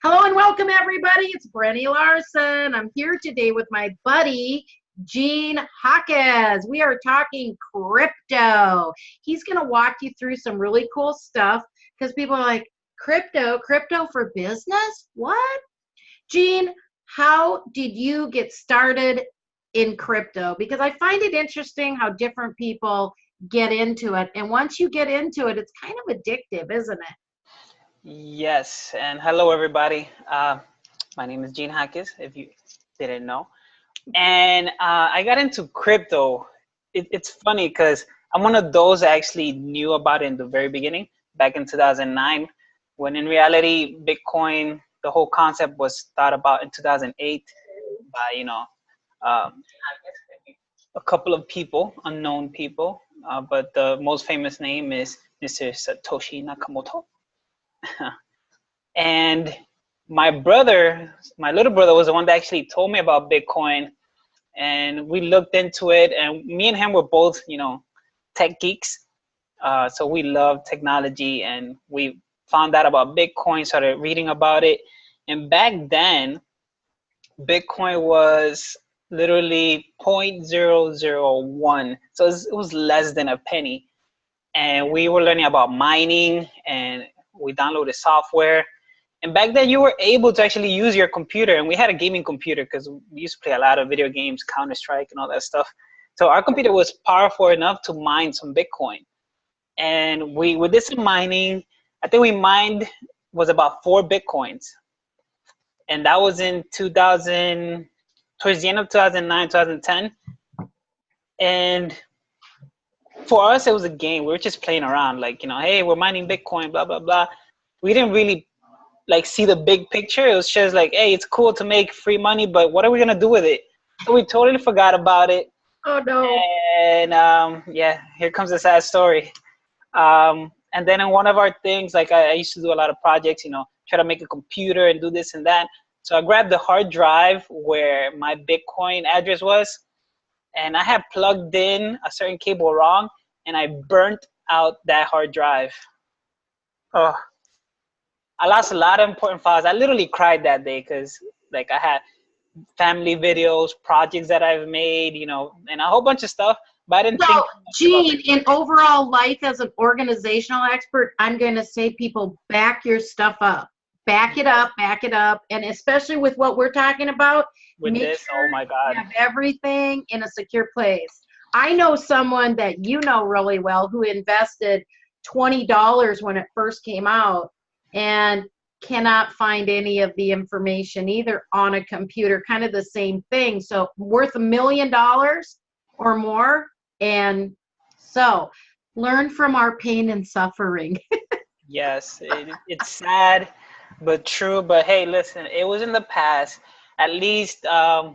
Hello and welcome, everybody. It's Brenny Larson. I'm here today with my buddy, Jaquez. We are talking crypto. He's going to walk you through some really cool stuff because people are like, crypto for business? What? Jaquez, how did you get started in crypto? Because I find it interesting how different people get into it. And once you get into it, it's kind of addictive, isn't it? Yes, and hello everybody. My name is Jaquez, if you didn't know. And I got into crypto. It's funny because I'm one of those that actually knew about it in the very beginning, back in 2009, when in reality, Bitcoin, the whole concept was thought about in 2008 by, um, a couple of people, unknown people. But the most famous name is Mr. Satoshi Nakamoto. And my little brother was the one that actually told me about Bitcoin, and we looked into it, and me and him were both, tech geeks. So we love technology, and we found out about Bitcoin, started reading about it. And back then, Bitcoin was literally 0.001. So it was less than a penny. And we were learning about mining, and we downloaded software. And back then, you were able to actually use your computer, and we had a gaming computer because we used to play a lot of video games, Counter-Strike, and all that stuff. So our computer was powerful enough to mine some Bitcoin, and we did some mining. I think we mined was about 4 Bitcoins, and that was in 2000, towards the end of 2009, 2010, and for us, it was a game. We were just playing around, like, hey, we're mining Bitcoin, blah blah blah. We didn't really see the big picture. It was just like, hey, it's cool to make free money, but what are we gonna do with it? So we totally forgot about it. Oh no. And yeah, here comes the sad story. And then in one of our things, like I used to do a lot of projects, try to make a computer and do this and that. So I grabbed the hard drive where my Bitcoin address was, and I had plugged in a certain cable wrong, and I burnt out that hard drive. Oh, I lost a lot of important files. I literally cried that day because, like, I had family videos, projects that I've made, and a whole bunch of stuff. But I didn't think So, Gene, in overall life as an organizational expert, I'm going to say people back your stuff up. Back it up, back it up. And especially with what we're talking about, with make this. sure Oh my God. you have everything in a secure place. I know someone that you know really well who invested $20 when it first came out and cannot find any of the information either on a computer, kind of the same thing. So worth $1 million or more. And so learn from our pain and suffering. Yes, it's sad, but true. But hey, listen, it was in the past. At least by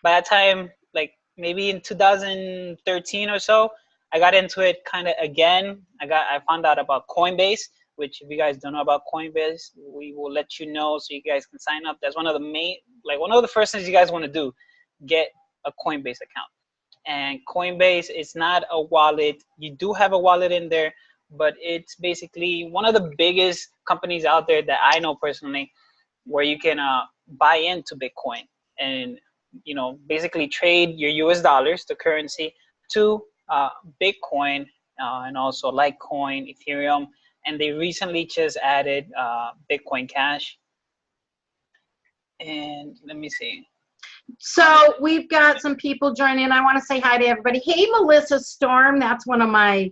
that time, like maybe in 2013 or so, I got into it kind of again. I found out about Coinbase, which if you guys don't know about Coinbase, we will let you know so you guys can sign up. That's one of the one of the first things you guys want to do, get a Coinbase account. And Coinbase is not a wallet. You do have a wallet in there, but it's basically one of the biggest companies out there that I know personally, where you can buy into Bitcoin and basically trade your US dollars, the currency, to Bitcoin, and also Litecoin, Ethereum, and they recently just added Bitcoin Cash. And let me see. So we've got some people joining. I want to say hi to everybody. Hey, Melissa Storm. That's one of my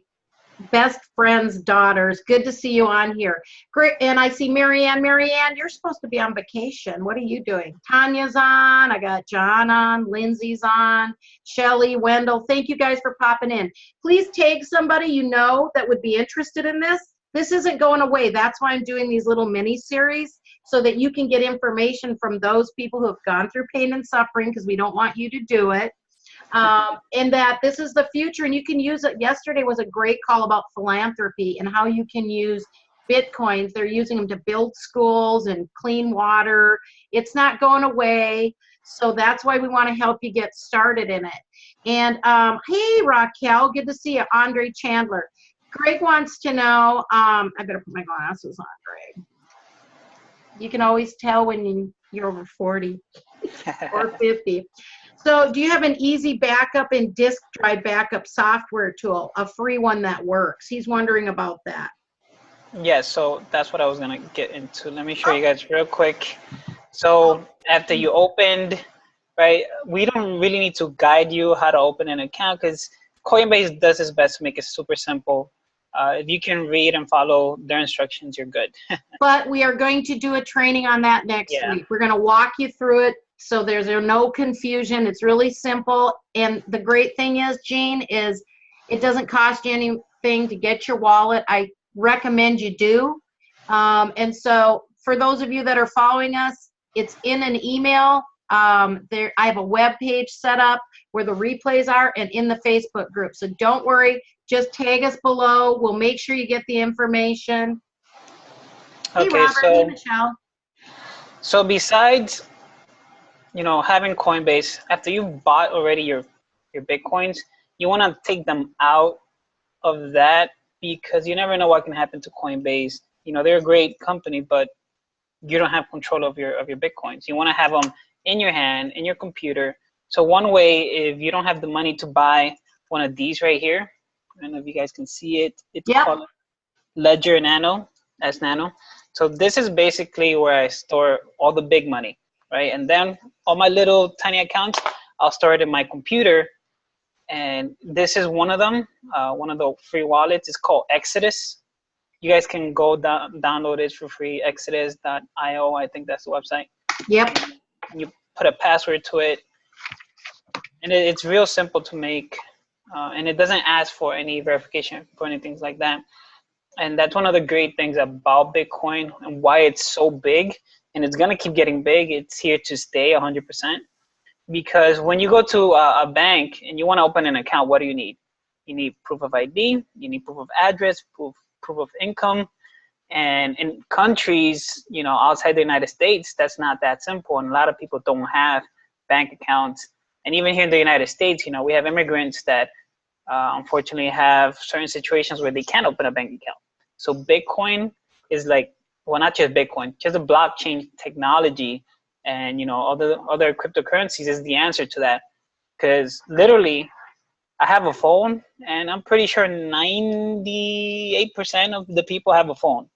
best friend's daughters. Good to see you on here. Great. And I see Marianne. Marianne, you're supposed to be on vacation. What are you doing? Tanya's on. I got John on. Lindsay's on. Shelly, Wendell. Thank you guys for popping in. Please tag somebody you know that would be interested in this. This isn't going away. That's why I'm doing these little mini series so that you can get information from those people who have gone through pain and suffering, because we don't want you to do it. And that this is the future, and you can use it. Yesterday was a great call about philanthropy and how you can use Bitcoins. They're using them to build schools and clean water. It's not going away. So that's why we want to help you get started in it. And hey, Raquel, good to see you. Andre Chandler. Greg wants to know, I better put my glasses on, Greg. You can always tell when you're over 40 or 50. So do you have an easy backup and disk drive backup software tool, a free one that works? He's wondering about that. Yeah, so that's what I was gonna get into. Let me show you guys real quick. So after you opened, right, we don't really need to guide you how to open an account because Coinbase does its best to make it super simple. If you can read and follow their instructions, you're good. But we are going to do a training on that next Yeah. week. We're going to walk you through it so there's no confusion. It's really simple. And the great thing is, Jean, is it doesn't cost you anything to get your wallet. I recommend you do. And so for those of you that are following us, it's in an email. I have a web page set up where the replays are and in the Facebook group. So don't worry. Just tag us below. We'll make sure you get the information. Hey, Okay, Robert. Hey, Michelle. so besides, you know, having Coinbase, after you've bought already your Bitcoins, you want to take them out of that because you never know what can happen to Coinbase. You know, they're a great company, but you don't have control of your Bitcoins. You want to have them in your hand, in your computer. So one way, if you don't have the money to buy one of these right here, I don't know if you guys can see it. It's called Ledger Nano, as Nano. So this is basically where I store all the big money, right? And then all my little tiny accounts, I'll store it in my computer. And this is one of them, one of the free wallets. It's called Exodus. You guys can go download it for free, exodus.io. I think that's the website. Yep. You put a password to it, and it's real simple to make, and it doesn't ask for any verification for anything like that. And that's one of the great things about Bitcoin and why it's so big, and it's gonna keep getting big. It's here to stay 100%. Because when you go to a bank and you want to open an account, what do you need? You need proof of ID, you need proof of address, proof of income. And in countries, you know, outside the United States, that's not that simple. And a lot of people don't have bank accounts. And even here in the United States, you know, we have immigrants that unfortunately have certain situations where they can't open a bank account. So Bitcoin is like, well, not just Bitcoin, just a blockchain technology. And, you know, all the other cryptocurrencies is the answer to that. Because literally, I have a phone, and I'm pretty sure 98% of the people have a phone.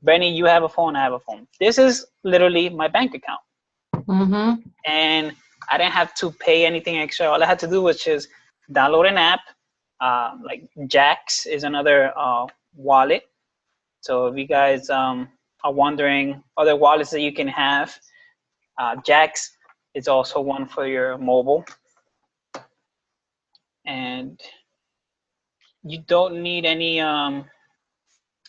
Benny, you have a phone, I have a phone. This is literally my bank account. Mm-hmm. And I didn't have to pay anything extra. All I had to do was just download an app. Like Jaquez is another wallet. So if you guys are wondering other wallets that you can have, Jaquez is also one for your mobile, and you don't need any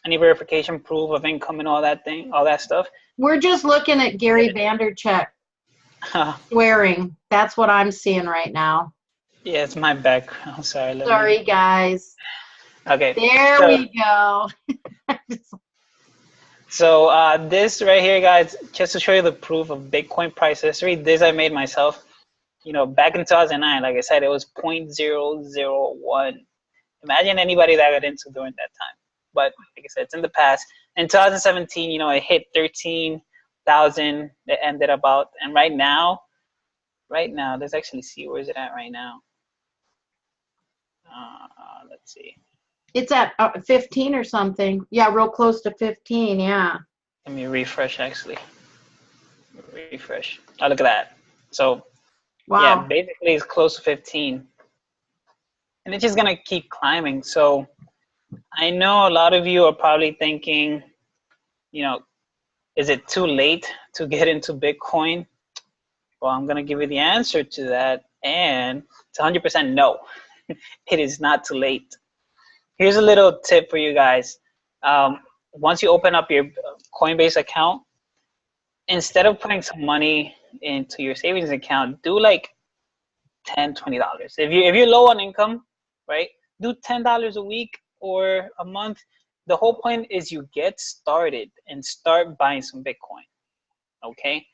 verification proof of income and all that stuff. We're just looking at Gary Vanderchuk swearing. That's what I'm seeing right now. Yeah, it's my background. Sorry. Sorry, guys. Okay. There we go. So this right here, guys, just to show you the proof of Bitcoin price history, this I made myself. You know, back in 2009, like I said, it was 0.001. Imagine anybody that got into during that time. But like I said, it's in the past. In 2017, you know, it hit 13,000. It ended about, and right now, let's actually see, where is it at right now? Let's see. It's at 15 or something. Yeah, real close to 15, yeah. Let me refresh, actually. Refresh. Oh, look at that. So, wow. Yeah, basically it's close to 15. And it's just going to keep climbing. So, I know a lot of you are probably thinking, you know, is it too late to get into Bitcoin? Well, I'm going to give you the answer to that. And it's 100% no. It is not too late. Here's a little tip for you guys. Once you open up your Coinbase account, instead of putting some money into your savings account, do like $10, $20. If you're low on income, right, do $10 a week or a month. The whole point is you get started and start buying some Bitcoin, okay?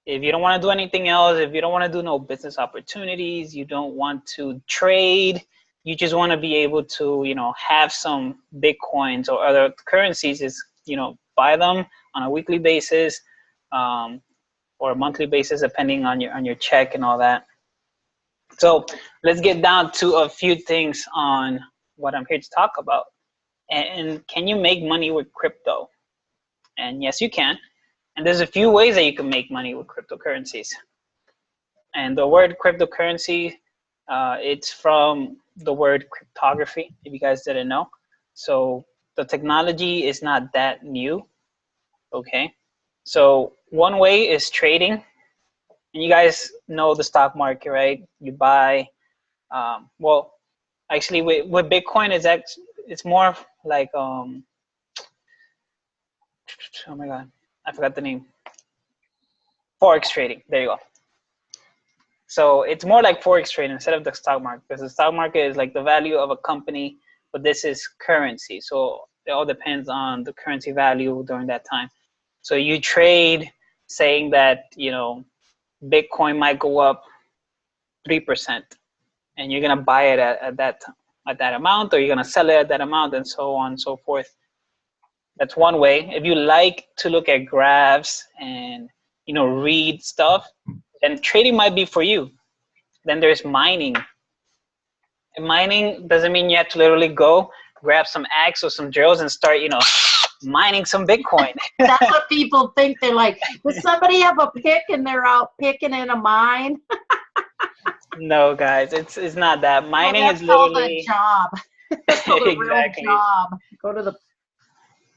If you don't want to do anything else, if you don't want to do no business opportunities, you don't want to trade, you just want to be able to, you know, have some Bitcoins or other currencies, is, you know, buy them on a weekly basis, or a monthly basis, depending on your check and all that. So let's get down to a few things on what I'm here to talk about. And can you make money with crypto? And yes, you can. And there's a few ways that you can make money with cryptocurrencies. And the word cryptocurrency, it's from the word cryptography, if you guys didn't know. So the technology is not that new, okay? So one way is trading. And you guys know the stock market, right? You buy, well, actually with Bitcoin, it's more like, oh my God, I forgot the name. Forex trading, there you go. So it's more like Forex trading instead of the stock market, because the stock market is like the value of a company, but this is currency. So it all depends on the currency value during that time. So you trade saying that, Bitcoin might go up 3%, and you're gonna buy it at that amount, or you're gonna sell it at that amount, and so on and so forth. That's one way. If you like to look at graphs and read stuff, then trading might be for you. Then there's mining. And mining doesn't mean you have to literally go grab some axe or some drills and start, mining some Bitcoin. That's what people think. They're like, does somebody have a pick and they're out picking in a mine? No, guys, it's not that. Mining well, is literally a job. That's called a exactly. real job. Go to the.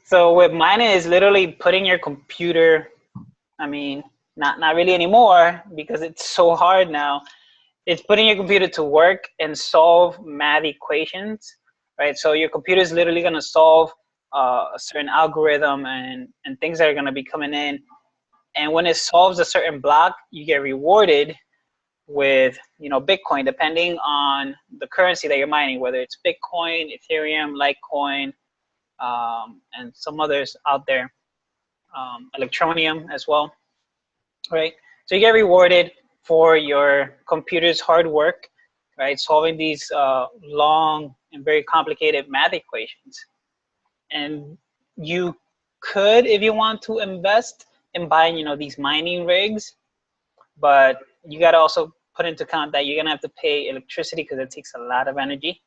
So with mining is literally putting your computer. I mean, not really anymore, because it's so hard now. It's putting your computer to work and solve math equations, right? So your computer is literally going to solve a certain algorithm and things that are going to be coming in. And when it solves a certain block, you get rewarded with, Bitcoin, depending on the currency that you're mining, whether it's Bitcoin, Ethereum, Litecoin, and some others out there, Electronium as well, right? So you get rewarded for your computer's hard work, right? Solving these long and very complicated math equations. And you could, if you want to, invest in buying, these mining rigs, but you got to also put into account that you're going to have to pay electricity, because it takes a lot of energy.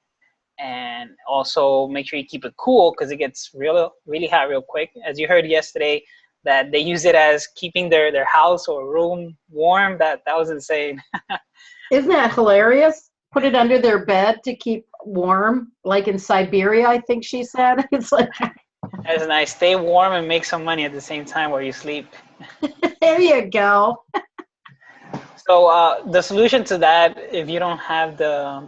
And also make sure you keep it cool, because it gets really hot real quick. As you heard yesterday, that they use it as keeping their house or room warm. That was insane. Isn't that hilarious? Put it under their bed to keep warm, like in Siberia, I think she said. It's like That's nice. Stay warm and make some money at the same time while you sleep. there you go. So the solution to that, if you don't have the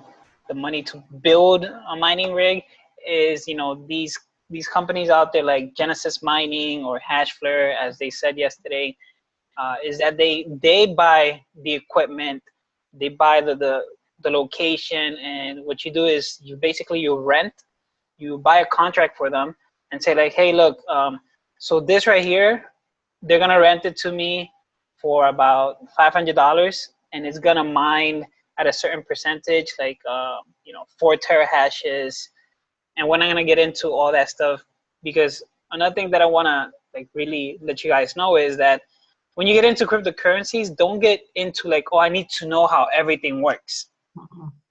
money to build a mining rig, is these companies out there like Genesis Mining or Hashflare, as they said yesterday, is that they buy the equipment, they buy the location, and what you do is you buy a contract for them and say like, hey, look, so this right here, they're gonna rent it to me for about $500, and it's gonna mine at a certain percentage, like 4 terahashes. And we're not gonna get into all that stuff, because another thing that I wanna like really let you guys know is that when you get into cryptocurrencies, don't get into like, oh, I need to know how everything works.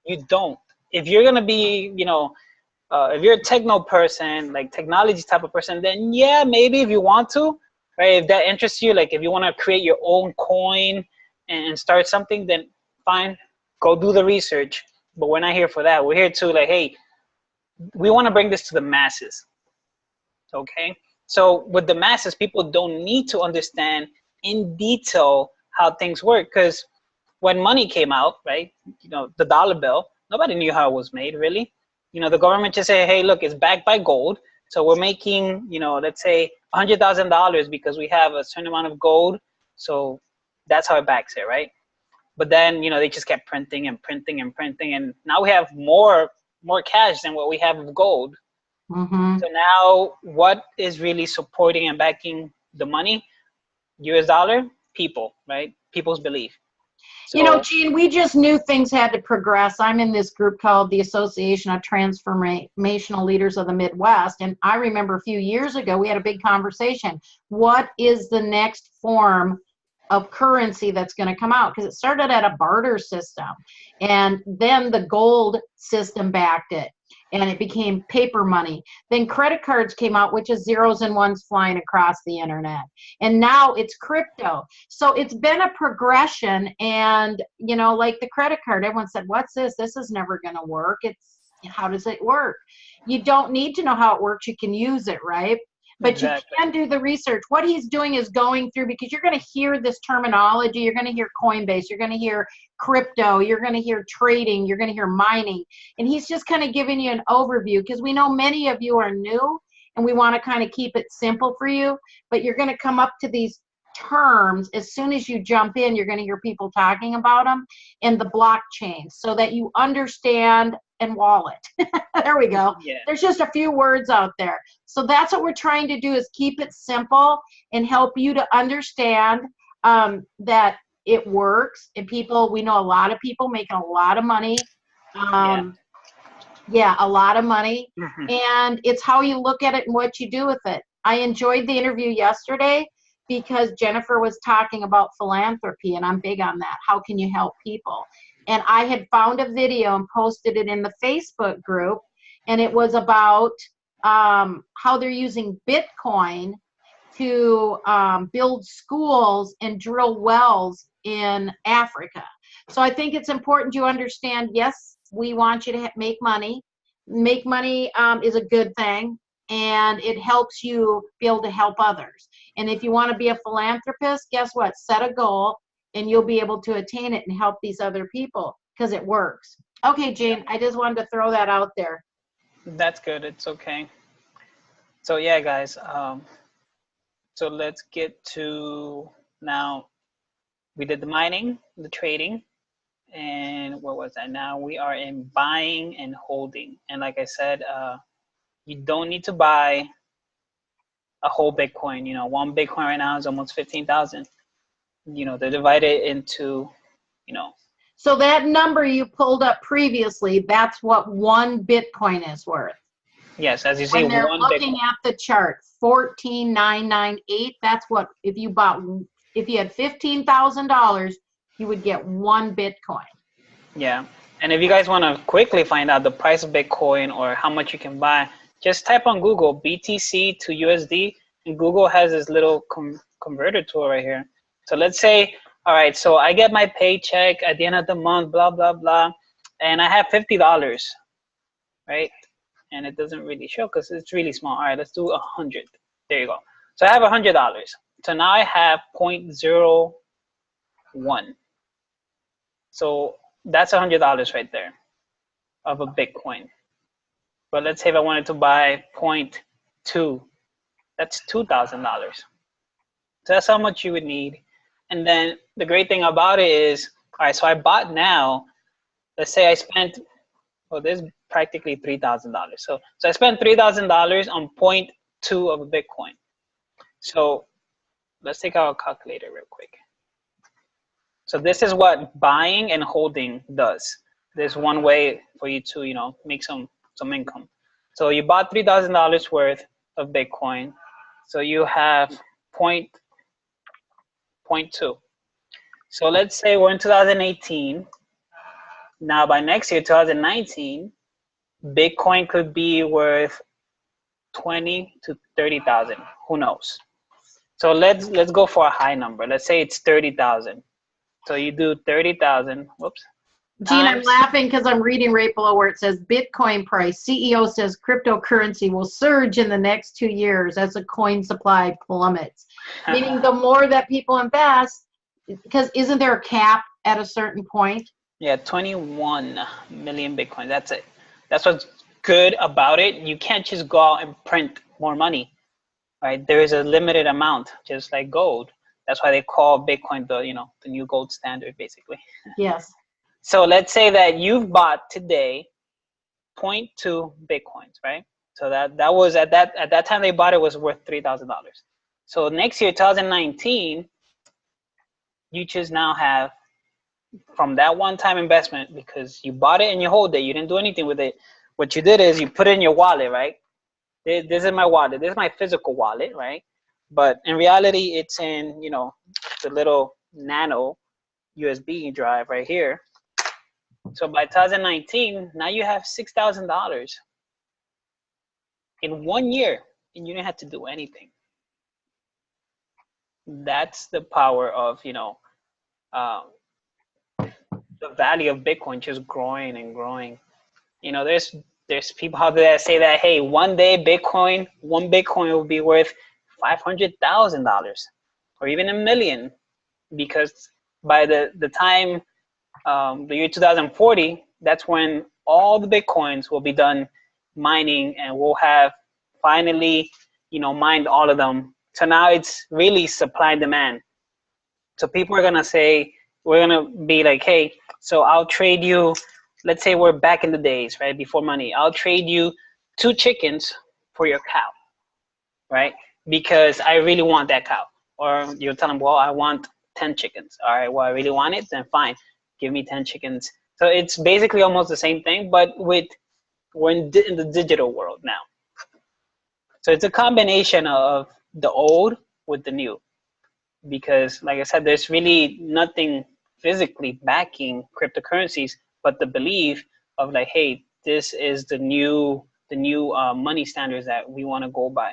You don't. If you're gonna be, if you're a techno person, like technology type of person, then yeah, maybe if you want to, right? If that interests you, like if you want to create your own coin and start something, then fine, go do the research. But we're not here for that. We're here to like, hey, we want to bring this to the masses. Okay? So with the masses, people don't need to understand in detail how things work, because when money came out, right, the dollar bill, nobody knew how it was made, really. The government just said, hey, look, it's backed by gold, so we're making, let's say $100,000 because we have a certain amount of gold, so that's how it backs it, right? But then, they just kept printing and printing and printing, and now we have more cash than what we have of gold. Mm-hmm. So now, what is really supporting and backing the money? US dollar, people, right? People's belief. You know, So Gene, we just knew things had to progress. I'm in this group called the Association of Transformational Leaders of the Midwest. And I remember a few years ago, we had a big conversation. What is the next form of currency that's going to come out? Because it started at a barter system. And then the gold system backed it. And it became paper money. Then credit cards came out, which is zeros and ones flying across the internet. And now it's crypto. So it's been a progression. And, you know, like the credit card, everyone said, what's this? This is never going to work. It's, how does it work? You don't need to know how it works. You can use it, right? But exactly. you can do the research. What he's doing is going through, because you're going to hear this terminology. You're going to hear Coinbase. You're going to hear crypto. You're going to hear trading. You're going to hear mining. And he's just kind of giving you an overview, because we know many of you are new and we want to kind of keep it simple for you. But you're going to come up to these terms as soon as you jump in. You're going to hear people talking about them and the blockchain, so that you understand. And wallet. There we go. Yeah. There's just a few words out there. So that's what we're trying to do, is keep it simple and help you to understand that it works. And people, we know a lot of people making a lot of money. Yeah, a lot of money. Mm-hmm. And it's how you look at it and what you do with it. I enjoyed the interview yesterday because Jennifer was talking about philanthropy, and I'm big on that. How can you help people? And I had found a video and posted it in the Facebook group, and it was about how they're using Bitcoin to build schools and drill wells in Africa. So I think it's important you understand, yes, we want you to make money. Make money is a good thing, and it helps you be able to help others. And if you want to be a philanthropist, guess what? Set a goal, and you'll be able to attain it and help these other people, because it works. Okay, Jane, I just wanted to throw that out there. That's good. It's okay. So yeah, guys. So let's get to now. We did the mining, the trading, and what was that? Now we are in buying and holding. And like I said, you don't need to buy a whole Bitcoin. You know, one Bitcoin right now is almost 15,000. You know, they're divided into, you know. So that number you pulled up previously, that's what one Bitcoin is worth. Yes, as you see, when they're one looking Bitcoin. at the chart, 14,998. That's what, if you had $15,000, you would get one Bitcoin. Yeah, and if you guys want to quickly find out the price of Bitcoin or how much you can buy, just type on Google BTC to USD, and Google has this little converter tool right here. So let's say, all right, so I get my paycheck at the end of the month, blah, blah, blah, and I have $50, right? And it doesn't really show because it's really small. All right, let's do 100. There you go. So I have $100. So now I have 0.01. So that's $100 right there of a Bitcoin. But let's say if I wanted to buy 0.2, that's $2,000. So that's how much you would need. And then the great thing about it is, all right, so I bought now, let's say I spent, well, there's practically $3,000. So I spent $3,000 on 0.2 of a Bitcoin. So let's take out a calculator real quick. So this is what buying and holding does. There's one way for you to, you know, make some income. So you bought $3,000 worth of Bitcoin. So you have 0.2. So let's say we're in 2018. Now by next year, 2019, Bitcoin could be worth 20 to 30,000. Who knows? So let's go for a high number. Let's say it's 30,000. So you do 30,000. Whoops. Gene, I'm laughing because I'm reading right below where it says Bitcoin price. CEO says cryptocurrency will surge in the next 2 years as the coin supply plummets. Meaning the more that people invest, because isn't there a cap at a certain point? Yeah, 21 million Bitcoin. That's it. That's what's good about it. You can't just go out and print more money, right? There is a limited amount, just like gold. That's why they call Bitcoin the, you know, the new gold standard, basically. Yes. So let's say that you've bought today 0.2 Bitcoins, right? So that was at that time they bought it was worth $3,000. So next year, 2019, you just now have from that one-time investment, because you bought it and you hold it, you didn't do anything with it. What you did is you put it in your wallet, right? This is my wallet. This is my physical wallet, right? But in reality, it's in, the little nano USB drive right here. So by 2019, now you have $6,000 in 1 year, and you didn't have to do anything. That's the power of, the value of Bitcoin just growing and growing. There's people out there that say that, hey, one Bitcoin will be worth $500,000 or even $1 million, because by the time the year 2040, that's when all the Bitcoins will be done mining, and we'll have finally, mined all of them. So now it's really supply and demand. So people are gonna say, we're gonna be like, hey, so I'll trade you, let's say we're back in the days, right, before money. I'll trade you 2 chickens for your cow, right? Because I really want that cow. Or you'll tell them, well, I want 10 chickens. All right, well, I really want it, then fine, give me 10 chickens. So it's basically almost the same thing, but we're in the digital world now. So it's a combination of the old with the new, because like I said, there's really nothing physically backing cryptocurrencies but the belief of like, hey, this is the new money standards that we want to go by.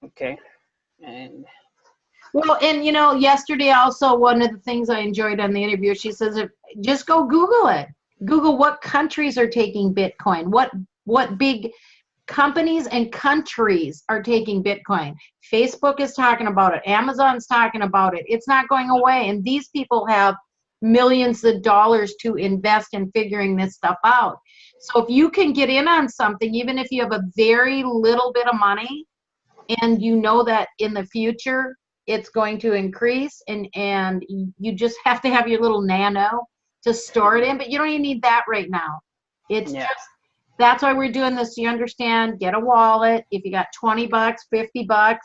Okay. And well, and yesterday also, one of the things I enjoyed on the interview, she says, just go Google it. Google what countries are taking Bitcoin, what big companies and countries are taking Bitcoin. Facebook is talking about it. Amazon's talking about it. It's not going away. And these people have millions of dollars to invest in figuring this stuff out. So if you can get in on something, even if you have a very little bit of money, and you know that in the future it's going to increase, and you just have to have your little nano to store it in, but you don't even need that right now. It's just, that's why we're doing this. You understand? Get a wallet. If you got $20, $50,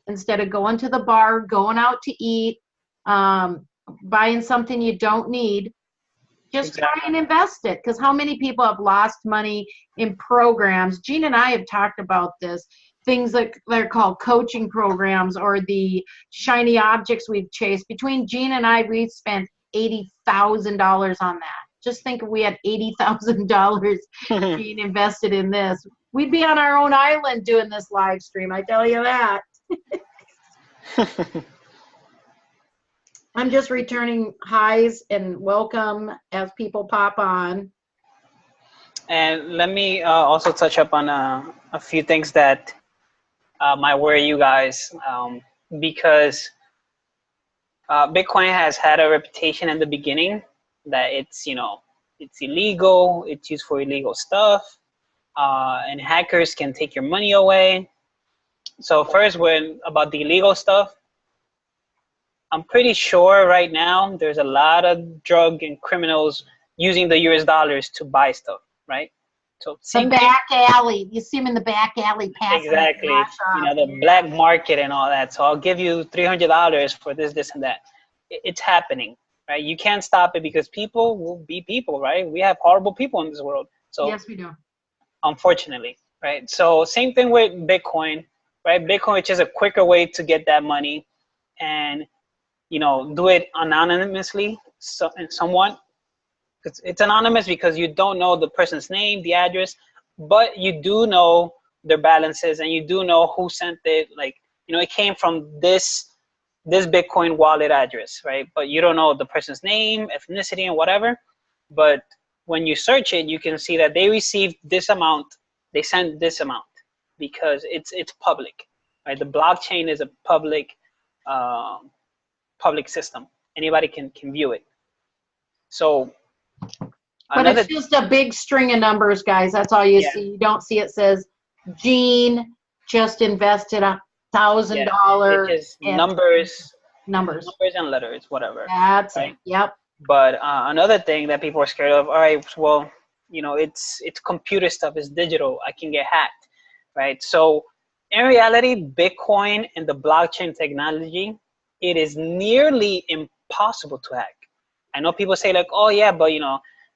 instead of going to the bar, going out to eat, buying something you don't need, just try and invest it. Because how many people have lost money in programs? Gene and I have talked about this. Things that they're called coaching programs, or the shiny objects we've chased. Between Gene and I, we've spent $80,000 on that. Just think if we had $80,000 being invested in this, we'd be on our own island doing this live stream. I tell you that. I'm just returning highs and welcome as people pop on. And let me also touch up on a few things that might worry you guys, because Bitcoin has had a reputation in the beginning that it's illegal, it's used for illegal stuff, and hackers can take your money away. So first, about the illegal stuff, I'm pretty sure right now there's a lot of drug and criminals using the US dollars to buy stuff, right? So the back alley, you see them in the back alley passing. Exactly, the black market and all that. So I'll give you $300 for this, and that. It's happening, right? You can't stop it, because people will be people, right? We have horrible people in this world. So yes, we do. Unfortunately, right? So same thing with Bitcoin, right? Bitcoin is just a quicker way to get that money, and do it anonymously, somewhat. It's anonymous because you don't know the person's name, the address, but you do know their balances, and you do know who sent it. Like, it came from this Bitcoin wallet address, right? But you don't know the person's name, ethnicity, and whatever. But when you search it, you can see that they received this amount, they sent this amount, because it's public, right? The blockchain is a public system. Anybody can view it. So but it's just a big string of numbers, guys. That's all you see. You don't see it says Gene just invested $1,000. It's numbers and letters, whatever. That's right. Yep. But another thing that people are scared of, all right, well, it's computer stuff, it's digital, I can get hacked, right? So in reality, Bitcoin and the blockchain technology, it is nearly possible to hack. I know people say like, oh yeah, but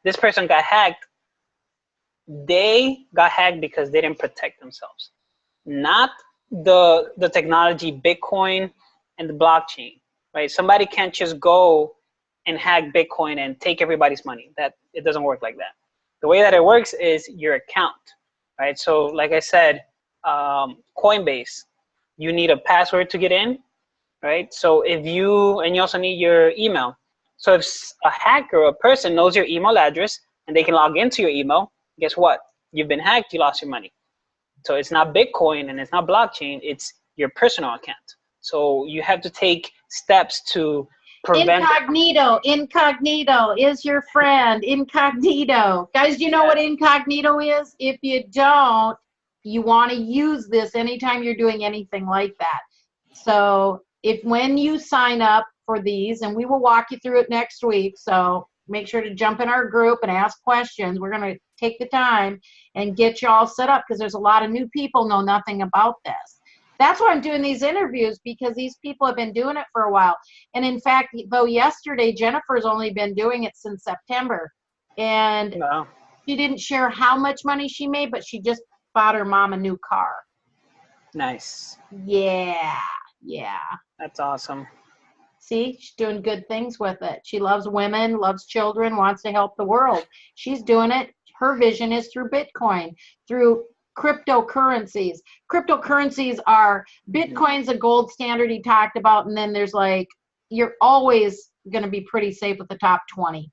this person got hacked. They got hacked because they didn't protect themselves, not the technology, Bitcoin and the blockchain, right? Somebody can't just go and hack Bitcoin and take everybody's money. That it doesn't work like that. The way that it works is your account, right? So like I said, Coinbase, you need a password to get in, right? So and you also need your email. So if a hacker or a person knows your email address and they can log into your email, guess what? You've been hacked, you lost your money. So it's not Bitcoin and it's not blockchain, it's your personal account. So you have to take steps to prevent. Incognito is your friend. Incognito. Guys, do you know what incognito is? If you don't, you want to use this anytime you're doing anything like that. So when you sign up for these, and we will walk you through it next week, so make sure to jump in our group and ask questions. We're going to take the time and get you all set up, because there's a lot of new people know nothing about this. That's why I'm doing these interviews, because these people have been doing it for a while. And in fact, though yesterday, Jennifer's only been doing it since September. And she didn't share how much money she made, but she just bought her mom a new car. Nice. Yeah. That's awesome. See, she's doing good things with it. She loves women, loves children, wants to help the world. She's doing it. Her vision is through Bitcoin, through cryptocurrencies. Cryptocurrencies are Bitcoin's a gold standard he talked about, and then there's like, you're always going to be pretty safe with the top 20.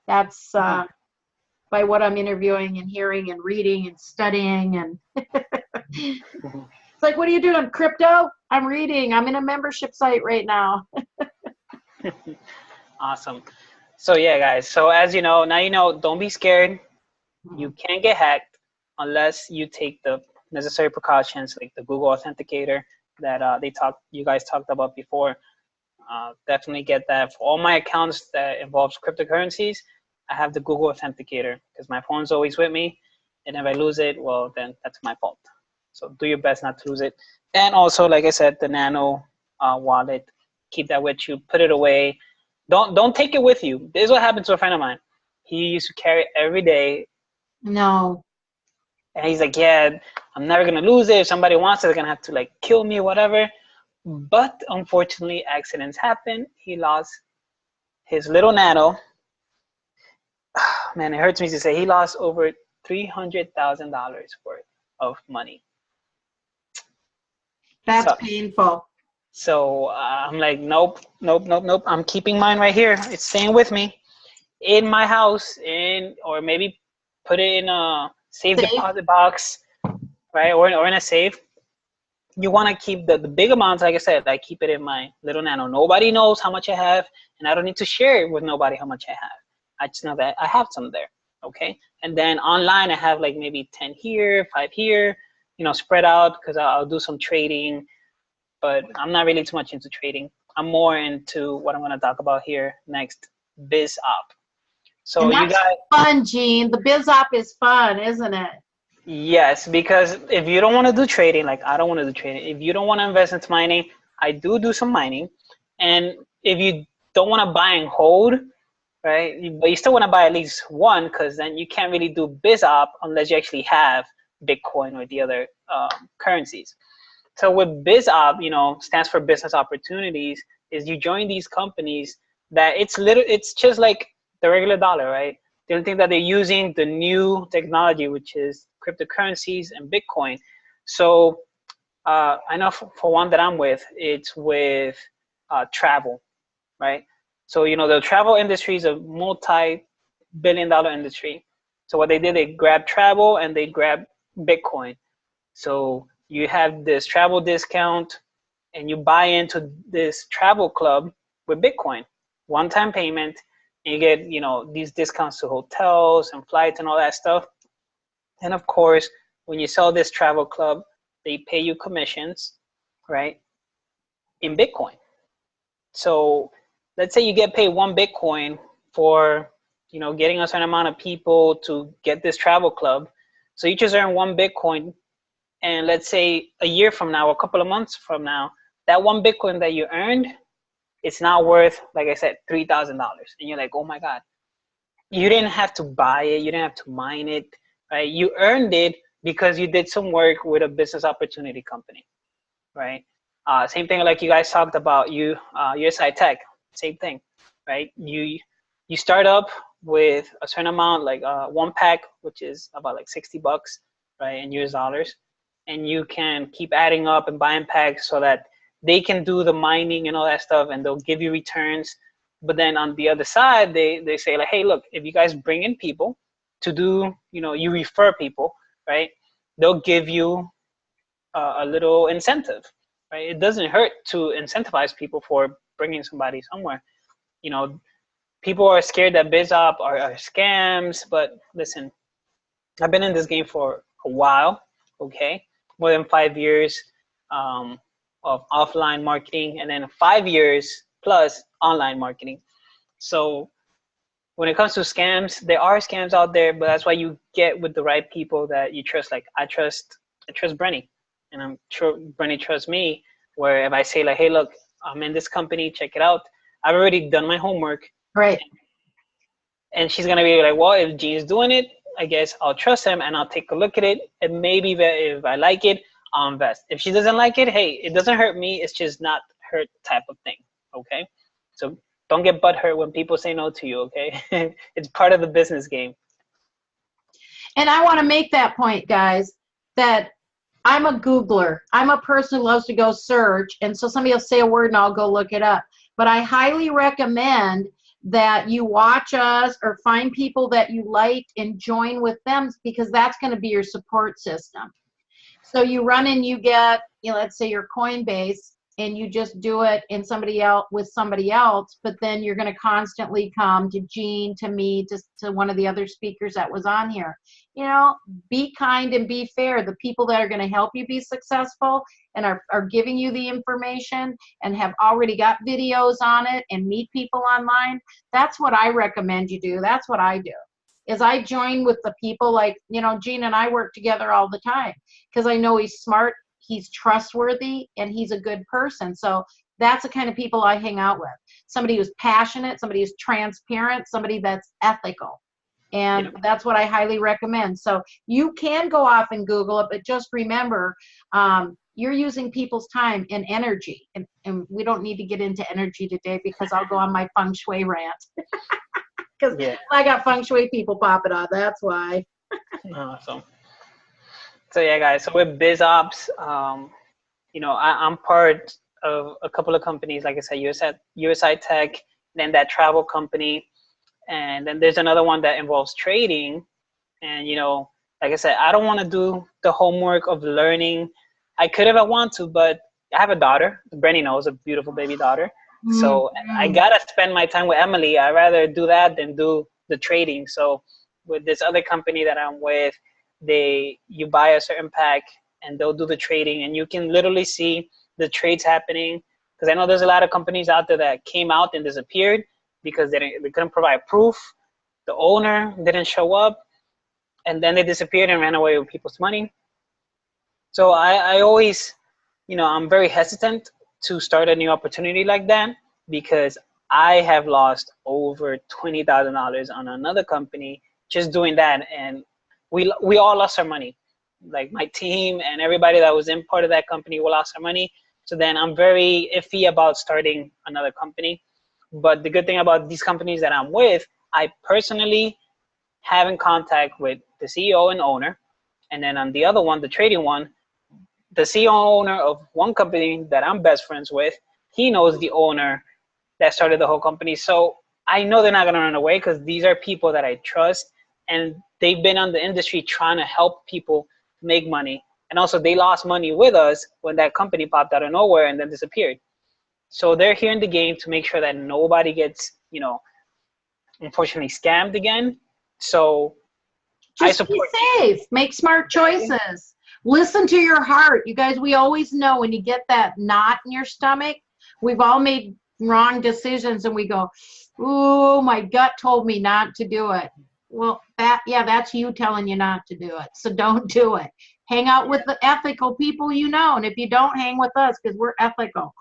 That's by what I'm interviewing and hearing and reading and studying. And it's like, what are you doing? Crypto? I'm reading. I'm in a membership site right now. Awesome. So yeah, guys. So as you know, now you know, don't be scared. You can't get hacked unless you take the necessary precautions, like the Google Authenticator that you guys talked about before. Definitely get that. For all my accounts that involves cryptocurrencies, I have the Google Authenticator because my phone's always with me, and if I lose it, well, then that's my fault. So do your best not to lose it. And also, like I said, the Nano wallet, keep that with you. Put it away. Don't take it with you. This is what happened to a friend of mine. He used to carry it every day. No. And he's like, yeah, I'm never going to lose it. If somebody wants it, they're going to have to like kill me or whatever. But unfortunately, accidents happen. He lost his little Nano. Man, it hurts me to say he lost over $300,000 worth of money. That's painful. So I'm like, nope. I'm keeping mine right here. It's staying with me in my house, or maybe put it in a safe deposit box, right? Or in a safe. You want to keep the big amounts, like I said, I keep it in my little Nano. Nobody knows how much I have, and I don't need to share it with nobody how much I have. I just know that I have some there, okay? And then online, I have like maybe 10 here, 5 here, spread out, because I'll do some trading, but I'm not really too much into trading. I'm more into what I'm going to talk about here next, BizOp. So and that's fun, Gene. The BizOp is fun, isn't it? Yes, because if you don't want to do trading, like I don't want to do trading, if you don't want to invest into mining, I do some mining. And if you don't want to buy and hold, right, but you still want to buy at least one, because then you can't really do BizOp unless you actually have Bitcoin or the other currencies. So with BizOp, stands for business opportunities, is you join these companies that it's just like the regular dollar, right? The only thing that they're using the new technology, which is cryptocurrencies and Bitcoin. So I know for one that I'm with, it's with travel, right? So, the travel industry is a multi-billion-dollar industry. So what they did, they grabbed travel and they grabbed Bitcoin. So you have this travel discount and you buy into this travel club with Bitcoin, one-time payment, and you get, these discounts to hotels and flights and all that stuff. And of course, when you sell this travel club, they pay you commissions, right, in Bitcoin. So let's say you get paid 1 Bitcoin for, getting a certain amount of people to get this travel club. So you just earn 1 Bitcoin. And let's say a year from now, a couple of months from now, that 1 Bitcoin that you earned it's not worth, like I said, $3,000. And you're like, oh my God, you didn't have to buy it. You didn't have to mine it, right? You earned it because you did some work with a business opportunity company, right? Same thing like you guys talked about, USI Tech, same thing, right? You start up with a certain amount, like one pack, which is about like $60, right, in US dollars. And you can keep adding up and buying packs so that they can do the mining and all that stuff, and they'll give you returns. But then on the other side, they say like, hey, look, if you guys bring in people to do, you refer people, right? They'll give you a little incentive, right? It doesn't hurt to incentivize people for bringing somebody somewhere. People are scared that BizOp are scams, but listen, I've been in this game for a while, okay? More than 5 years of offline marketing, and then 5 years plus online marketing. So when it comes to scams, there are scams out there, but that's why you get with the right people that you trust. Like I trust Brenny, and I'm sure Brenny trusts me, where if I say like, hey, look, I'm in this company, check it out. I've already done my homework. Right. And she's going to be like, well, if Gene's doing it, I guess I'll trust him and I'll take a look at it. And maybe if I like it, I'll invest. If she doesn't like it, hey, it doesn't hurt me. It's just not her type of thing. Okay. So don't get butthurt when people say no to you. Okay. It's part of the business game. And I want to make that point, guys, that I'm a Googler. I'm a person who loves to go search. And so somebody will say a word and I'll go look it up. But I highly recommend that you watch us or find people that you like and join with them, because that's going to be your support system. So you run and you get, let's say your Coinbase, and you just do it in somebody else with somebody else, but then you're going to constantly come to Gene, to me, to one of the other speakers that was on here. Be kind and be fair. The people that are going to help you be successful and are giving you the information and have already got videos on it and meet people online, that's what I recommend you do. That's what I do, is I join with the people like, Gene and I work together all the time because I know he's smart, he's trustworthy, and he's a good person. So that's the kind of people I hang out with. Somebody who's passionate, somebody who's transparent, somebody that's ethical. And that's what I highly recommend. So you can go off and Google it, but just remember, you're using people's time and energy. And we don't need to get into energy today because I'll go on my feng shui rant. Because I got feng shui people popping on. That's why. Awesome. So yeah, guys. So with BizOps, I'm part of a couple of companies. Like I said, USI Tech, then that travel company, and then there's another one that involves trading. And like I said, I don't want to do the homework of learning. I could if I want to, but I have a daughter. Brenny knows, a beautiful baby daughter. So I gotta spend my time with Emily. I'd rather do that than do the trading. So with this other company that I'm with, you buy a certain pack and they'll do the trading, and you can literally see the trades happening. Because I know there's a lot of companies out there that came out and disappeared because they couldn't provide proof. The owner didn't show up, and then they disappeared and ran away with people's money. So I always, I'm very hesitant to start a new opportunity like that, because I have lost over $20,000 on another company just doing that, and we all lost our money. Like my team and everybody that was in part of that company, we lost our money. So then I'm very iffy about starting another company. But the good thing about these companies that I'm with, I personally have in contact with the CEO and owner, and then on the other one, the trading one, the CEO and owner of one company that I'm best friends with, he knows the owner that started the whole company. So I know they're not going to run away, because these are people that I trust, and they've been on the industry trying to help people make money. And also they lost money with us when that company popped out of nowhere and then disappeared. So they're here in the game to make sure that nobody gets, unfortunately scammed again. So just I support. Be safe. Make smart choices. Listen to your heart. You guys, we always know when you get that knot in your stomach, we've all made wrong decisions and we go, ooh, my gut told me not to do it. Well, that's you telling you not to do it. So don't do it. Hang out with the ethical people and if you don't, hang with us, because we're ethical.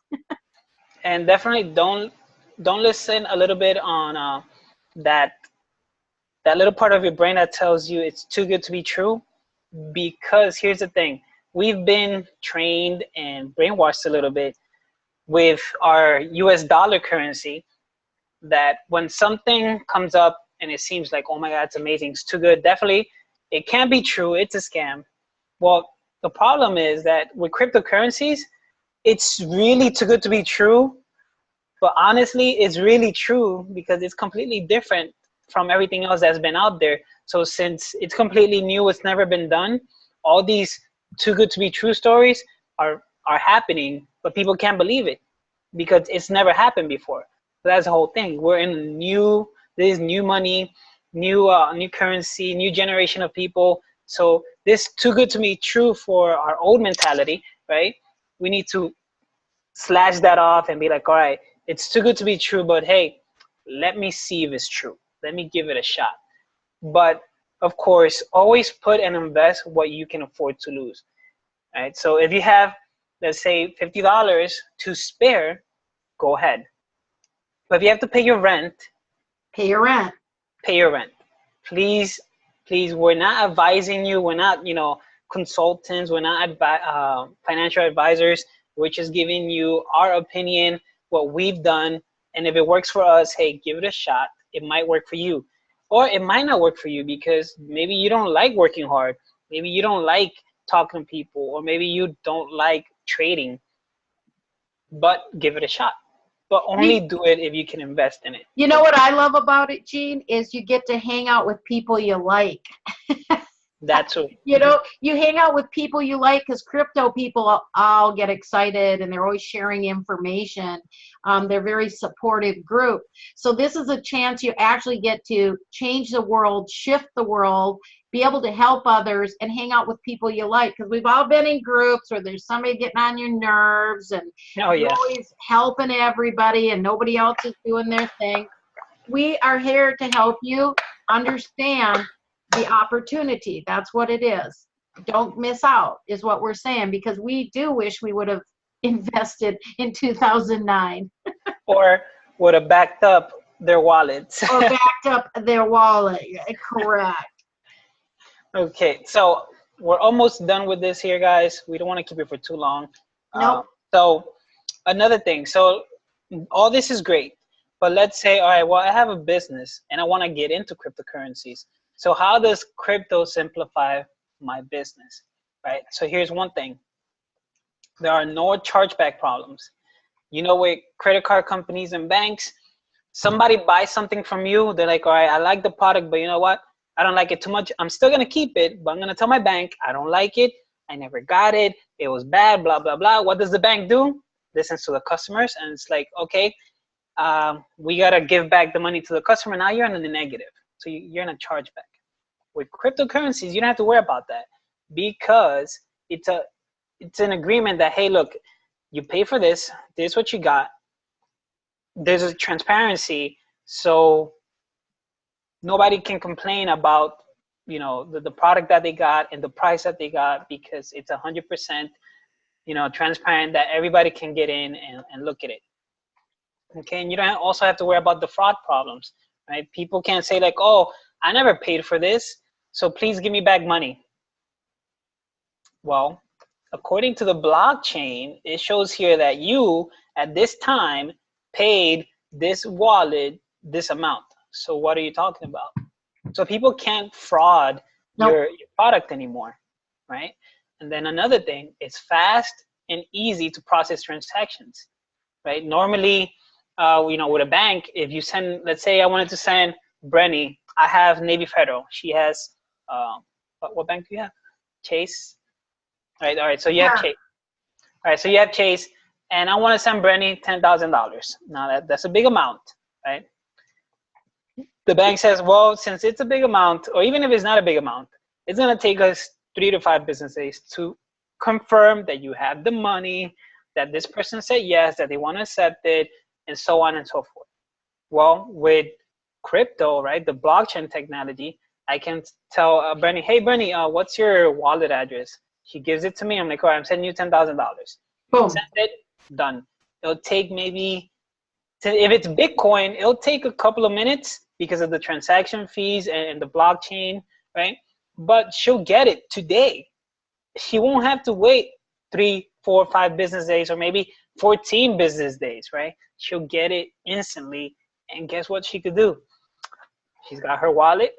And definitely don't listen a little bit on that that little part of your brain that tells you it's too good to be true. Because here's the thing, we've been trained and brainwashed a little bit with our US dollar currency, that when something comes up and it seems like, oh my God, it's amazing, it's too good, definitely it can't be true, it's a scam. Well, the problem is that with cryptocurrencies, it's really too good to be true, but honestly, it's really true because it's completely different from everything else that's been out there. So since it's completely new, it's never been done, all these too good to be true stories are happening, but people can't believe it because it's never happened before. So that's the whole thing. We're in a new, this new money, new currency, new generation of people. So this too good to be true for our old mentality, right? We need to slash that off and be like, all right, it's too good to be true, but hey, let me see if it's true. Let me give it a shot. But of course, always put and invest what you can afford to lose. Right? So if you have, let's say, $50 to spare, go ahead. But if you have to pay your rent, Pay your rent. pay your rent. Please, please, we're not advising you. We're not, consultants. We're not financial advisors. We're just giving you our opinion, what we've done. And if it works for us, hey, give it a shot. It might work for you. Or it might not work for you because maybe you don't like working hard. Maybe you don't like talking to people, or maybe you don't like trading, but give it a shot. But only do it if you can invest in it. You know what I love about it, Gene, is you get to hang out with people you like. That's true. You know, you hang out with people you like, because crypto people all get excited and they're always sharing information. They're a very supportive group. So this is a chance you actually get to change the world, shift the world, be able to help others, and hang out with people you like. Because we've all been in groups where there's somebody getting on your nerves and Oh, yeah. you're always helping everybody and nobody else is doing their thing. We are here to help you understand the opportunity. That's what it is. Don't miss out is what we're saying, because we do wish we would have invested in 2009 Or would have backed up their wallets. or backed up their wallet. Correct. Okay, so we're almost done with this here, guys. We don't want to keep it for too long. Nope. So another thing, so all this is great, but let's say, all right, well, I have a business and I want to get into cryptocurrencies. So how does crypto simplify my business, right? So here's one thing. There are no chargeback problems. With credit card companies and banks, somebody buys something from you, they're like, all right, I like the product, but you know what? I don't like it too much. I'm still going to keep it, but I'm going to tell my bank, I don't like it. I never got it. It was bad, blah, blah, blah. What does the bank do? Listens to the customers, and it's like, okay, we got to give back the money to the customer. Now you're in the negative. So you're in a chargeback. With cryptocurrencies, you don't have to worry about that, because it's an agreement that, hey, look, you pay for this. This is what you got. There's a transparency, so nobody can complain about the product that they got and the price that they got, because it's 100% transparent, that everybody can get in and look at it. Okay, and you don't also have to worry about the fraud problems, right? People can't say like, oh, I never paid for this, so please give me back money. Well, according to the blockchain, it shows here that you at this time paid this wallet this amount. So what are you talking about? So people can't fraud your product anymore, right? And then another thing, it's fast and easy to process transactions, right? Normally, with a bank, if you send, let's say I wanted to send Brenny, I have Navy Federal. She has, what bank do you have? Chase? All right, so you have Chase. All right, so you have Chase, and I want to send Brenny $10,000. Now that's a big amount, right? The bank says, well, since it's a big amount, or even if it's not a big amount, it's going to take us 3 to 5 business days to confirm that you have the money, that this person said yes, that they want to accept it, and so on and so forth. Well, with crypto, right, the blockchain technology, I can tell Brenny, hey, Brenny, what's your wallet address? She gives it to me. I'm like, all right, I'm sending you $10,000. Boom. Send it, done. It'll take maybe, if it's Bitcoin, it'll take a couple of minutes because of the transaction fees and the blockchain, right? But she'll get it today. She won't have to wait 3, 4, 5 business days, or maybe 14 business days, right? She'll get it instantly. And guess what she could do? She's got her wallet,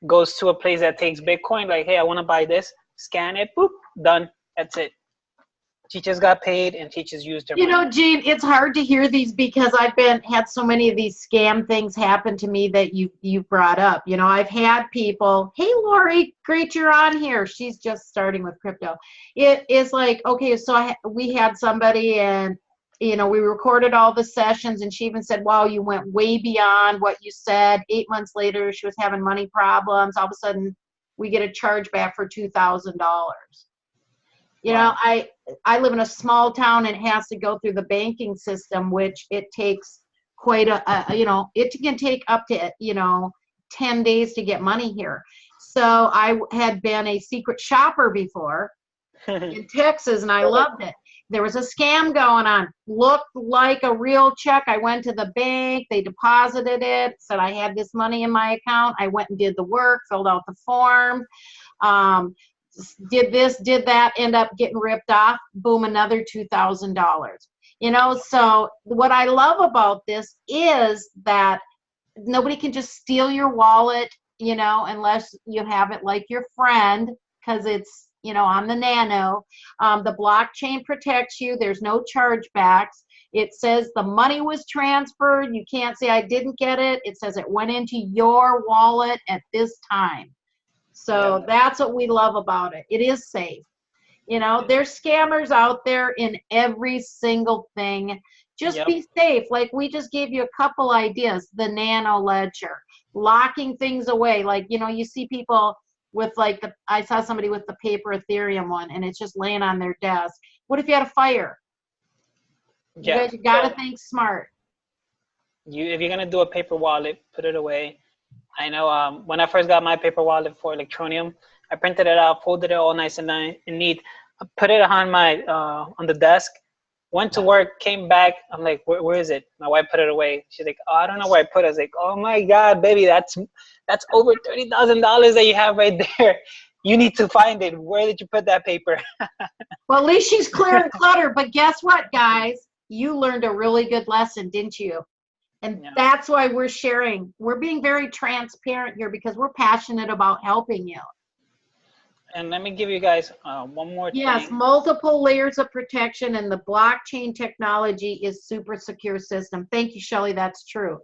goes to a place that takes Bitcoin, like, hey, I want to buy this, scan it, boop, done. That's it. She just got paid and she just used her money. You know, Gene, it's hard to hear these because I've had so many of these scam things happen to me that you brought up. You know, I've had people, hey, Lori, great you're on here. She's just starting with crypto. It is like, okay, so we had somebody and, you know, we recorded all the sessions and she even said, wow, you went way beyond what you said. 8 months later, she was having money problems. All of a sudden, we get a charge back for $2,000. You know, I live in a small town and it has to go through the banking system, which it takes quite you know, it can take up to, you know, 10 days to get money here. So I had been a secret shopper before in Texas and I loved it. There was a scam going on. Looked like a real check. I went to the bank. They deposited it, said I had this money in my account. I went and did the work, filled out the form. Did this, did that, end up getting ripped off, boom, another $2,000. You know, so what I love about this is that nobody can just steal your wallet, you know, unless you have it like your friend, because it's, you know, on the nano. The blockchain protects you. There's no chargebacks. It says the money was transferred. You can't say I didn't get it. It says it went into your wallet at this time. So that's what we love about it. It is safe. You know, there's scammers out there in every single thing. Just be safe. Like we just gave you a couple ideas. The nano ledger, locking things away. Like, you know, you see people with like I saw somebody with the paper Ethereum one and it's just laying on their desk. What if you had a fire? You guys got to think smart. If you're going to do a paper wallet, put it away. I know when I first got my paper wallet for Electronium, I printed it out, folded it all nice and neat, put it on my on the desk, went to work, came back. I'm like, where is it? My wife put it away. She's like, oh, I don't know where I put it. I was like, oh my God, baby, that's over $30,000 that you have right there. You need to find it. Where did you put that paper? Well, at least she's clearing clutter. But guess what, guys? You learned a really good lesson, didn't you? And that's why we're sharing. We're being very transparent here because we're passionate about helping you. And let me give you guys one more thing. Yes, multiple layers of protection, and the blockchain technology is super secure system. Thank you, Shelley. That's true.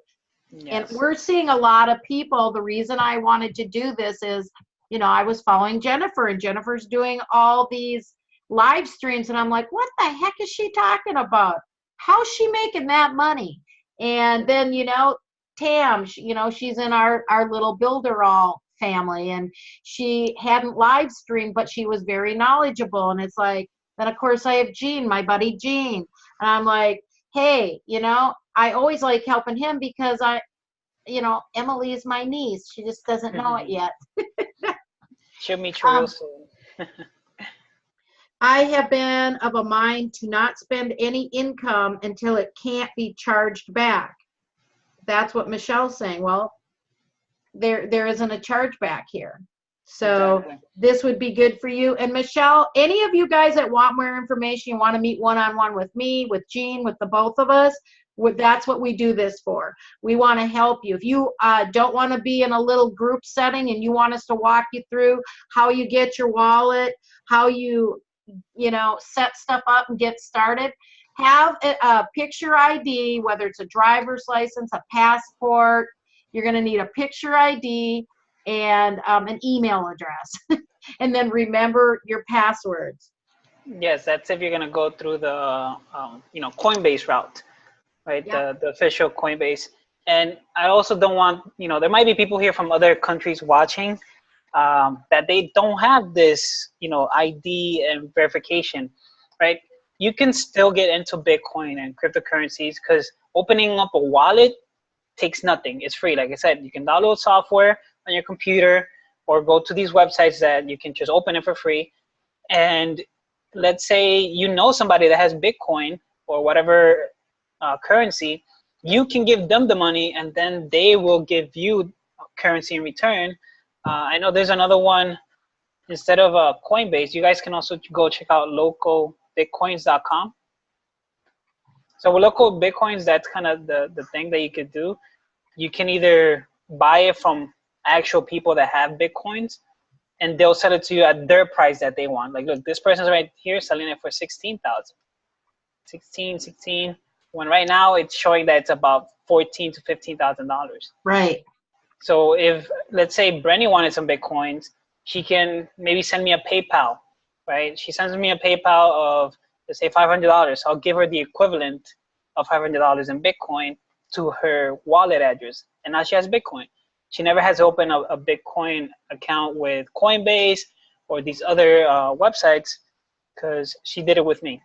Yes. And we're seeing a lot of people. The reason I wanted to do this is, you know, I was following Jennifer, and Jennifer's doing all these live streams, and I'm like, what the heck is she talking about? How's she making that money? And then, you know, Tam, you know, she's in our little Builderall family, and she hadn't live streamed, but she was very knowledgeable. And it's like, then of course I have Gene, my buddy Gene, and I'm like, hey, you know, I always like helping him because you know, Emily is my niece. She just doesn't know it yet. She'll meet you real soon. I have been of a mind to not spend any income until it can't be charged back. That's what Michelle's saying. Well, there isn't a chargeback here. So this would be good for you. And Michelle, any of you guys that want more information, you want to meet one-on-one with me, with Gene, with the both of us, that's what we do this for. We want to help you. If you don't want to be in a little group setting and you want us to walk you through how you get your wallet, how you know, set stuff up and get started, have a picture ID, whether it's a driver's license, a passport. You're going to need a picture ID and an email address. And then remember your passwords. Yes, that's if you're going to go through the, you know, Coinbase route, right? The official Coinbase. And I also don't want, you know, there might be people here from other countries watching that they don't have this, you know, ID and verification, right? You can still get into Bitcoin and cryptocurrencies because opening up a wallet takes nothing. It's free. Like I said, you can download software on your computer or go to these websites that you can just open it for free. And let's say you know somebody that has Bitcoin or whatever currency, you can give them the money, and then they will give you currency in return. I know there's another one. Instead of Coinbase, you guys can also go check out localbitcoins.com. So with local Bitcoins, that's kind of the thing that you could do. You can either buy it from actual people that have Bitcoins, and they'll sell it to you at their price that they want. Like, look, this person's right here selling it for 16,000. 16, when right now it's showing that it's about $14,000 to $15,000. Right. So if, let's say, Brenny wanted some Bitcoins, she can maybe send me a PayPal, right? She sends me a PayPal of, let's say, $500. I'll give her the equivalent of $500 in Bitcoin to her wallet address, and now she has Bitcoin. She never has to open a Bitcoin account with Coinbase or these other websites, because she did it with me.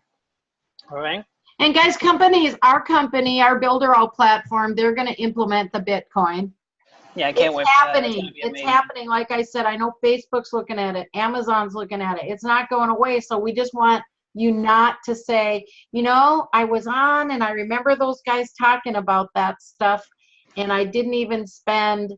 All right. And guys, companies, our company, our Builder All platform, they're going to implement the Bitcoin. Yeah, I can't wait. It's happening. Like I said, I know Facebook's looking at it. Amazon's looking at it. It's not going away. So we just want you not to say, you know, I was on and I remember those guys talking about that stuff, and I didn't even spend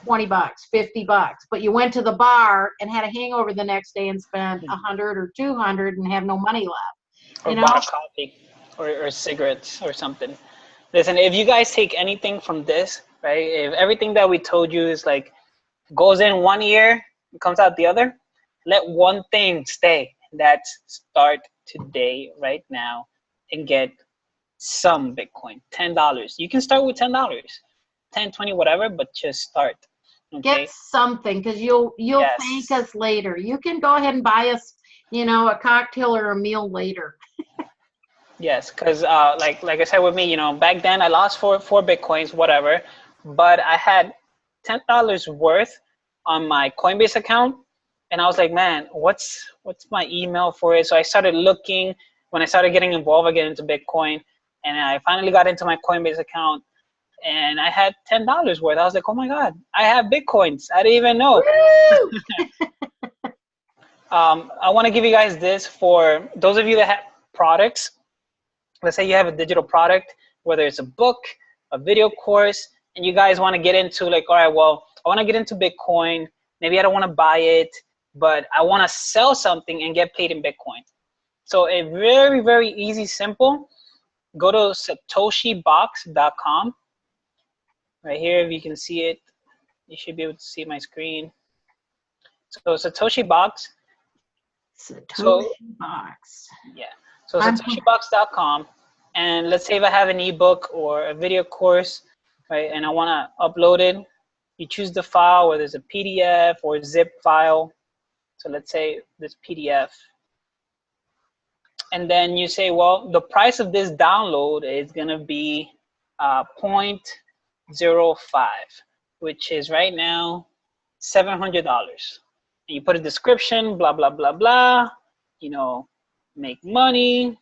$20, $50, but you went to the bar and had a hangover the next day and spent $100 or $200 and have no money left. Or bought a coffee or cigarettes or something. Listen, if you guys take anything from this, right? If everything that we told you is like goes in one ear, comes out the other, let one thing stay. That's start today, right now, and get some Bitcoin. $10. You can start with $10, 10, 20, whatever, but just start. Okay? Get something, because you'll thank us later. You can go ahead and buy us, you know, a cocktail or a meal later. Yes, because like I said with me, you know, back then I lost four Bitcoins, whatever, but I had $10 worth on my Coinbase account, and I was like, man, what's my email for it? So I started looking when I started getting involved again into Bitcoin, and I finally got into my Coinbase account, and I had $10 worth. I was like, oh my God, I have Bitcoins. I didn't even know. I want to give you guys this for those of you that have products. Let's say you have a digital product, whether it's a book, a video course, and you guys want to get into like, all right, well, I want to get into Bitcoin. Maybe I don't want to buy it, but I want to sell something and get paid in Bitcoin. So a very, very easy, simple, go to satoshibox.com. Right here, if you can see it, you should be able to see my screen. So Satoshi Box. Box. Yeah. So satoshibox.com, and let's say if I have an ebook or a video course, right, and I want to upload it, you choose the file, whether it's a PDF or a zip file. So let's say this PDF. And then you say, well, the price of this download is going to be 0.05, which is right now $700. And you put a description, blah, blah, blah, blah, you know, make money,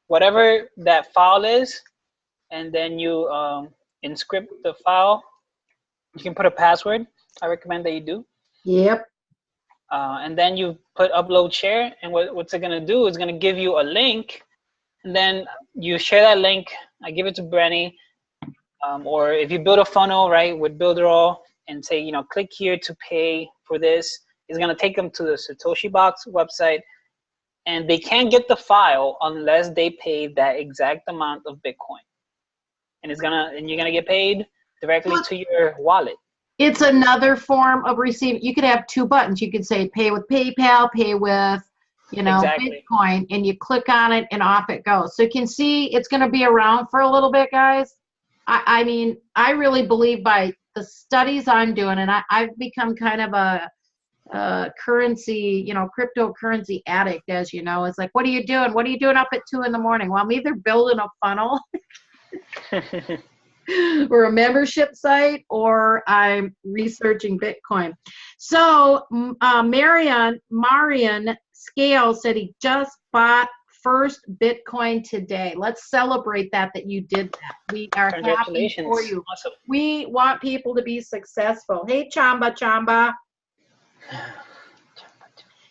whatever that file is, and then you encrypt the file. You can put a password. I recommend that you do. Yep. And then you put upload share, and what's it gonna do is gonna give you a link, and then you share that link. I give it to Brenny, or if you build a funnel, right, with Builderall, and say, you know, click here to pay for this, it's gonna take them to the Satoshi Box website. And they can't get the file unless they pay that exact amount of Bitcoin, and you're gonna get paid directly to your wallet. It's another form of receiving. You could have two buttons. You could say pay with PayPal, pay with, you know, exactly. Bitcoin, and you click on it and off it goes. So you can see it's going to be around for a little bit, guys. I mean, I really believe by the studies I'm doing, and I've become kind of a currency, you know, cryptocurrency addict, as you know. It's like, what are you doing? What are you doing up at 2 a.m? Well, I'm either building a funnel or a membership site, or I'm researching Bitcoin. So Marion Scale said he just bought first Bitcoin today. Let's celebrate that you did that. We are happy for you. Awesome. We want people to be successful. Hey, Chamba.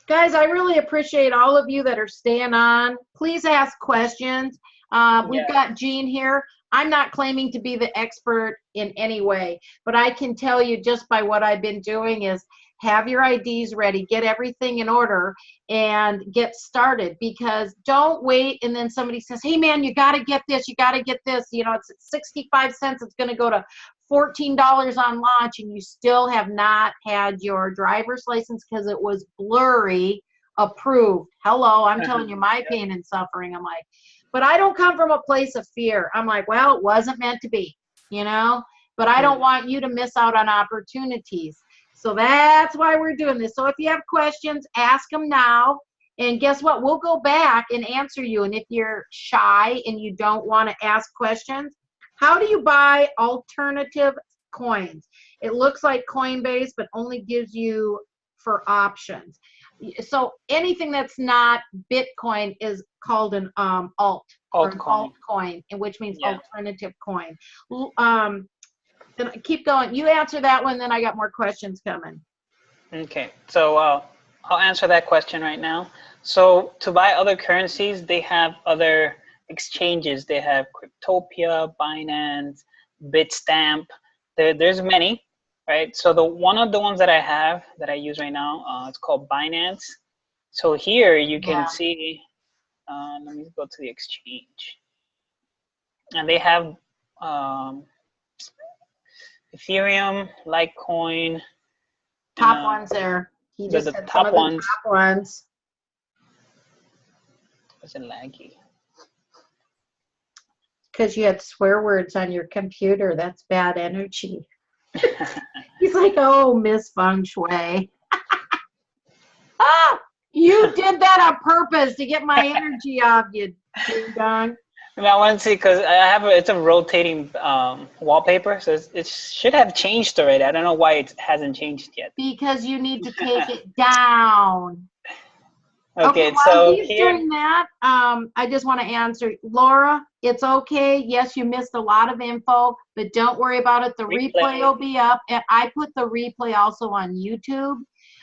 Guys, I really appreciate all of you that are staying on. Please ask questions. We've got Jean here. I'm not claiming to be the expert in any way, but I can tell you just by what I've been doing is have your IDs ready, get everything in order, and get started. Because don't wait and then somebody says, hey man, you got to get this, you got to get this. You know, it's at 65 cents, it's going to go to $14 on launch, and you still have not had your driver's license because it was blurry approved. Hello, I'm telling you my pain and suffering. I'm like, but I don't come from a place of fear. I'm like, well, it wasn't meant to be, you know, but I don't want you to miss out on opportunities. So that's why we're doing this. So if you have questions, ask them now. And guess what? We'll go back and answer you. And if you're shy and you don't want to ask questions, how do you buy alternative coins? It looks like Coinbase, but only gives you for options. So anything that's not Bitcoin is called an alt or an altcoin, which means alternative coin. Then keep going. You answer that one, then I got more questions coming. Okay, so I'll answer that question right now. So to buy other currencies, they have other exchanges. They have Cryptopia, Binance, Bitstamp. There's many. Right, so one of the ones that I have that I use right now, it's called Binance. So here you can see, let me go to the exchange. And they have Ethereum, Litecoin. Top ones there. He just said top ones. Top ones. Was it laggy? Because you had swear words on your computer. That's bad energy. He's like, oh, Miss Feng Shui. You did that on purpose to get my energy off you, ding dong. I want to see because I have it's a rotating wallpaper, so it should have changed already. I don't know why it hasn't changed yet. Because you need to take it down. Okay, while so he's doing that, I just want to answer Laura. It's okay. Yes, you missed a lot of info, but don't worry about it. The replay will be up, and I put the replay also on YouTube.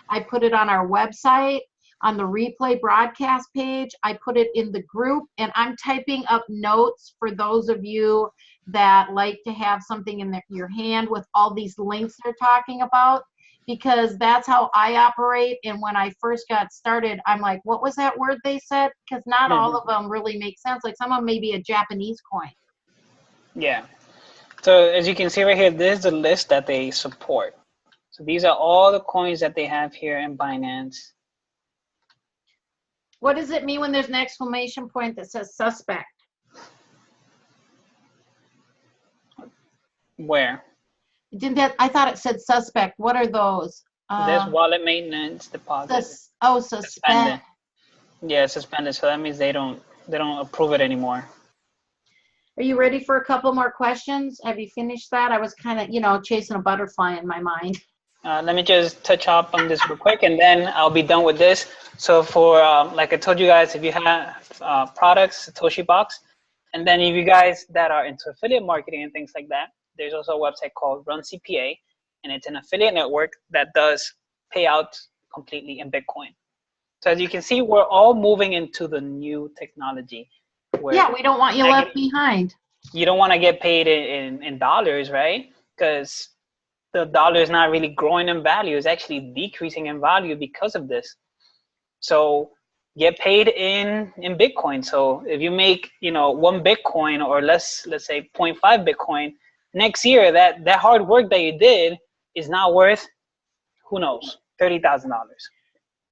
I put it on our website, on the replay broadcast page. I put it in the group, and I'm typing up notes for those of you that like to have something in your hand with all these links they're talking about. Because that's how I operate. And when I first got started, I'm like, what was that word they said? Because not all of them really make sense. Like some of them may be a Japanese coin. Yeah. So as you can see right here, this is the list that they support. So these are all the coins that they have here in Binance. What does it mean when there's an exclamation point that says suspect? Where? Didn't that? I thought it said suspect. What are those? There's wallet maintenance, deposit. Suspend. Suspended. Yeah, suspended. So that means they don't approve it anymore. Are you ready for a couple more questions? Have you finished that? I was kind of, chasing a butterfly in my mind. Let me just touch up on this real quick, and then I'll be done with this. So for like I told you guys, if you have products, Satoshi Box, and then if you guys that are into affiliate marketing and things like that, there's also a website called Run CPA, and it's an affiliate network that does payouts completely in Bitcoin. So as you can see, we're all moving into the new technology. Yeah, we don't want you left behind. You don't want to get paid in dollars, right? Because the dollar is not really growing in value. It's actually decreasing in value because of this. So get paid in Bitcoin. So if you make, 1 Bitcoin or let's say 0.5 Bitcoin, next year that hard work that you did is not worth, who knows, $30,000.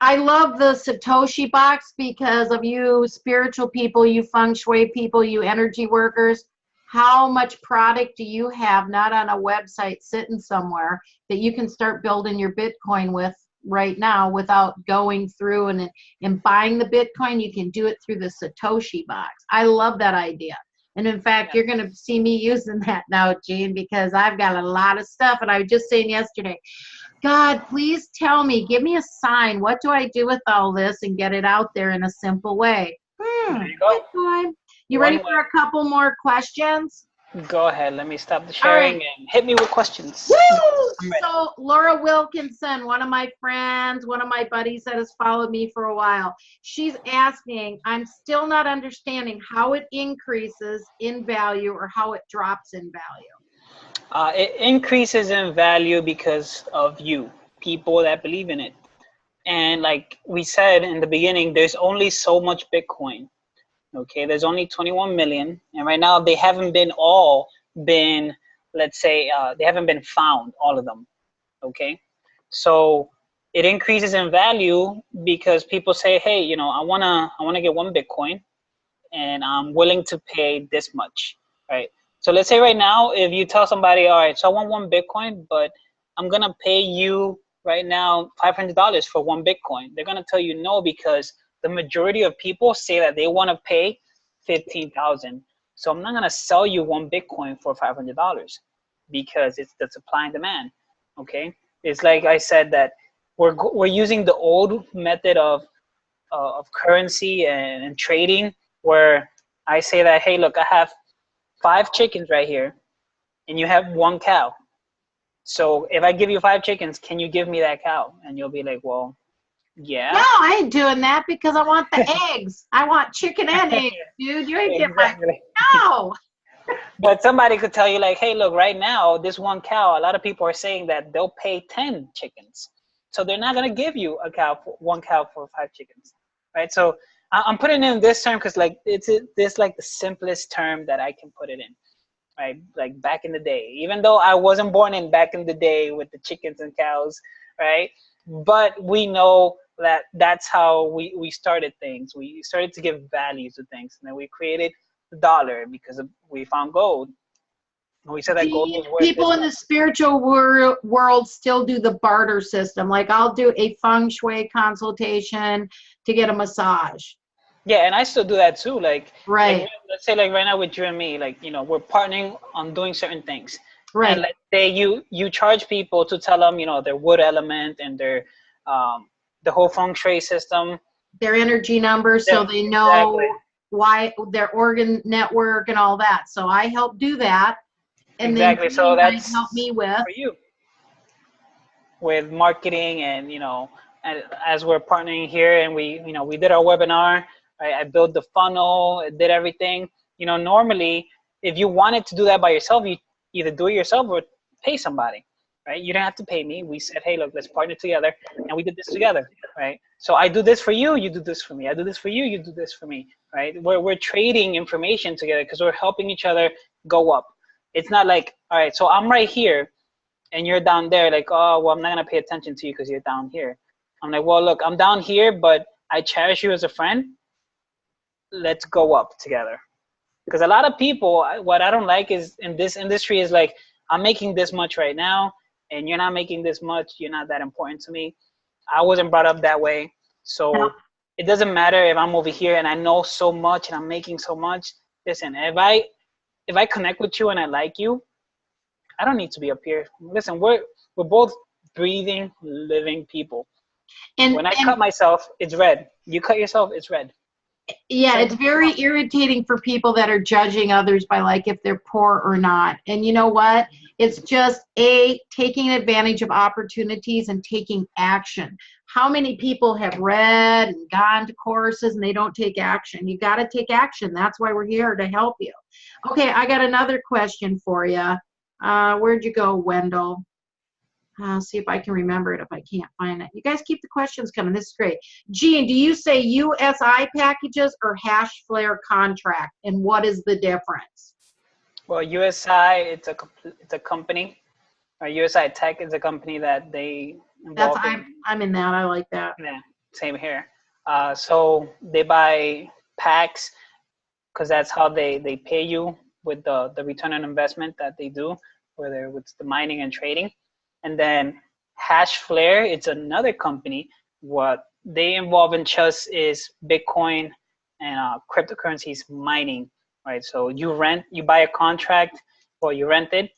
I love the Satoshi Box because of you spiritual people, you feng shui people, you energy workers. How much product do you have not on a website sitting somewhere that you can start building your Bitcoin with right now without going through and buying the Bitcoin? You can do it through the Satoshi Box. I love that idea. And in fact, you're going to see me using that now, Jean, because I've got a lot of stuff. And I was just saying yesterday, God, please tell me, give me a sign. What do I do with all this and get it out there in a simple way? There you go. Bitcoin. You ready for a couple more questions? Go ahead. Let me stop the All sharing right. and hit me with questions. Woo! I'm ready. So Laura Wilkinson, one of my friends, one of my buddies that has followed me for a while, she's asking, I'm still not understanding how it increases in value or how it drops in value. It increases in value because of you, people that believe in it. And like we said in the beginning, there's only so much Bitcoin. Okay, there's only 21 million, and right now they haven't been all been, let's say, they haven't been found, all of them. Okay, so it increases in value because people say, hey, I wanna get one Bitcoin, and I'm willing to pay this much, right? So let's say right now, if you tell somebody, all right, so I want one Bitcoin, but I'm gonna pay you right now $500 for one Bitcoin. They're gonna tell you no because the majority of people say that they want to pay 15,000. So I'm not gonna sell you one Bitcoin for $500 because it's the supply and demand. Okay, it's like I said that we're using the old method of currency and trading, where I say that, hey, look, I have 5 chickens right here, and you have 1 cow. So if I give you 5 chickens, can you give me that cow? And you'll be like, well, No, yeah. I ain't doing that because I want the eggs. I want chicken and eggs, dude. You ain't getting my, Exactly. no. But somebody could tell you like, hey, look, right now, this 1 cow, a lot of people are saying that they'll pay 10 chickens. So they're not going to give you 1 cow for 5 chickens, right? So I'm putting in this term because like it's this like the simplest term that I can put it in, right? Like back in the day, even though I wasn't born in back in the day with the chickens and cows, right? But we know that that's how we started things. We started to give value to things, and then we created the dollar because we found gold. And we said that gold See, was worth people this in the much. spiritual world still do the barter system. Like I'll do a feng shui consultation to get a massage. Yeah, and I still do that too. Like Right, let's say like right now with you and me, like we're partnering on doing certain things. And right. let's say you charge people to tell them their wood element and their the whole feng shui system. Their energy numbers so they Exactly, know why their organ network and all that. So I help do that. And then exactly. So you might help that's me with. for you with marketing, and and as we're partnering here, and we did our webinar. I built the funnel, I did everything. Normally, if you wanted to do that by yourself, you either do it yourself or pay somebody, right? You don't have to pay me. We said, hey, look, let's partner together, and we did this together, right? So I do this for you, you do this for me. I do this for you, you do this for me, right? We're trading information together because we're helping each other go up. It's not like, all right, so I'm right here and you're down there, like, oh, well, I'm not gonna pay attention to you because you're down here. I'm like, well, look, I'm down here, but I cherish you as a friend. Let's go up together. Because a lot of people, what I don't like is in this industry is like, I'm making this much right now, and you're not making this much. You're not that important to me. I wasn't brought up that way, Now, so it doesn't matter if I'm over here and I know so much and I'm making so much. Listen, if I connect with you and I like you, I don't need to be up here. Listen, we're both breathing, living people. and When I and cut myself, it's red. You cut yourself, it's red. yeah, Same it's thing. very irritating for people that are judging others by like if they're poor or not. And you know what? It's just taking advantage of opportunities and taking action. How many people have read and gone to courses and they don't take action? You got to take action. That's why we're here to help you. Okay, I got another question for you. Where'd you go, Wendell? I'll see if I can remember it if I can't find it. You guys keep the questions coming. This is great. Gene, do you say USI packages or hash flare contract? And what is the difference? Well, USI, it's a company. Or USI Tech is a company that they That's involved in. I'm in that. I like that. Yeah, same here. So they buy packs because that's how they pay you with the return on investment that they do, whether it's the mining and trading. And then Hashflare, it's another company. What they involve in just is Bitcoin and cryptocurrencies mining, right? So you buy a contract, or you rent it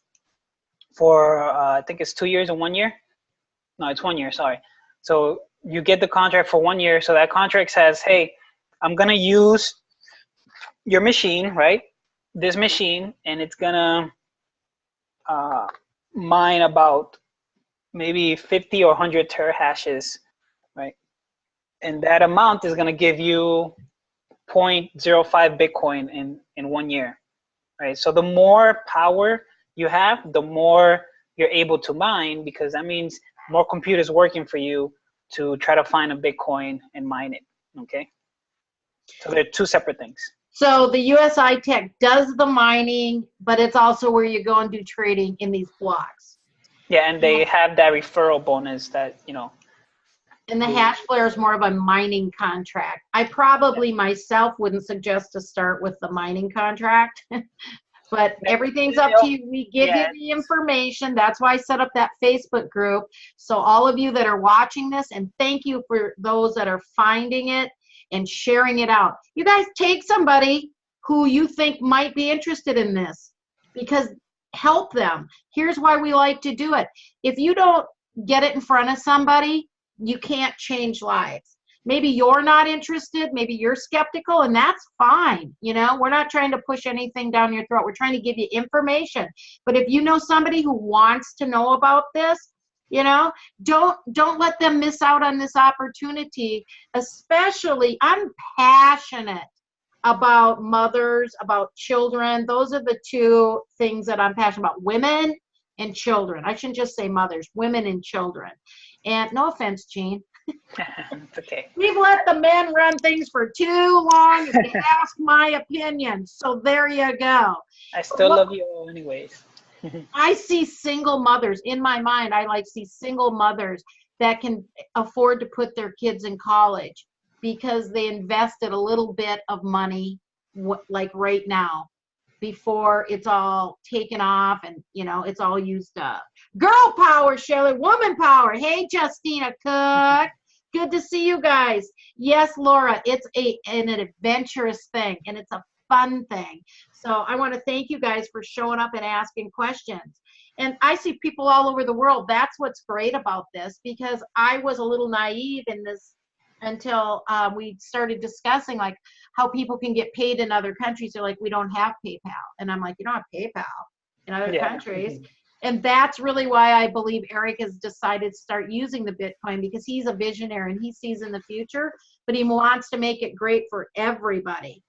for I think it's 2 years and 1 year. No, it's 1 year. Sorry. So you get the contract for 1 year. So that contract says, hey, I'm gonna use your machine, right? this machine, and it's gonna mine about maybe 50 or 100 terahashes, right? And that amount is gonna give you 0.05 Bitcoin in 1 year, right? So the more power you have, the more you're able to mine, because that means more computers working for you to try to find a Bitcoin and mine it, okay? So they're two separate things. So the USI Tech does the mining, but it's also where you go and do trading in these blocks. Yeah, and they have that referral bonus that, you know. And the hash flare is more of a mining contract. I probably myself wouldn't suggest to start with the mining contract, but everything's up to you. We give you the information. That's why I set up that Facebook group. So all of you that are watching this, and thank you for those that are finding it and sharing it out. You guys take somebody who you think might be interested in this, because help them. Here's why we like to do it. If you don't get it in front of somebody, you can't change lives. Maybe you're not interested, maybe you're skeptical, and that's fine. You know, we're not trying to push anything down your throat. We're trying to give you information. But if you know somebody who wants to know about this, you know, don't let them miss out on this opportunity. Especially, I'm passionate about mothers, about children. Those are the two things that I'm passionate about: women and children. I shouldn't just say mothers, women and children. And no offense, Gene. It's okay. We've let the men run things for too long, if you ask my opinion. So there you go. I still love you all anyways. I see single mothers in my mind. I like see single mothers that can afford to put their kids in college because they invested a little bit of money, like right now, before it's all taken off and, you know, it's all used up. Girl power, Shelley. Woman power. Hey, Justina Cook. Good to see you guys. Yes, Laura, it's an adventurous thing, and it's a fun thing. So I want to thank you guys for showing up and asking questions. And I see people all over the world. That's what's great about this, because I was a little naive in this until we started discussing like how people can get paid in other countries. They're like, we don't have PayPal. And I'm like, you don't have PayPal in other countries. And that's really why I believe Eric has decided to start using the Bitcoin, because he's a visionary and he sees in the future, but he wants to make it great for everybody.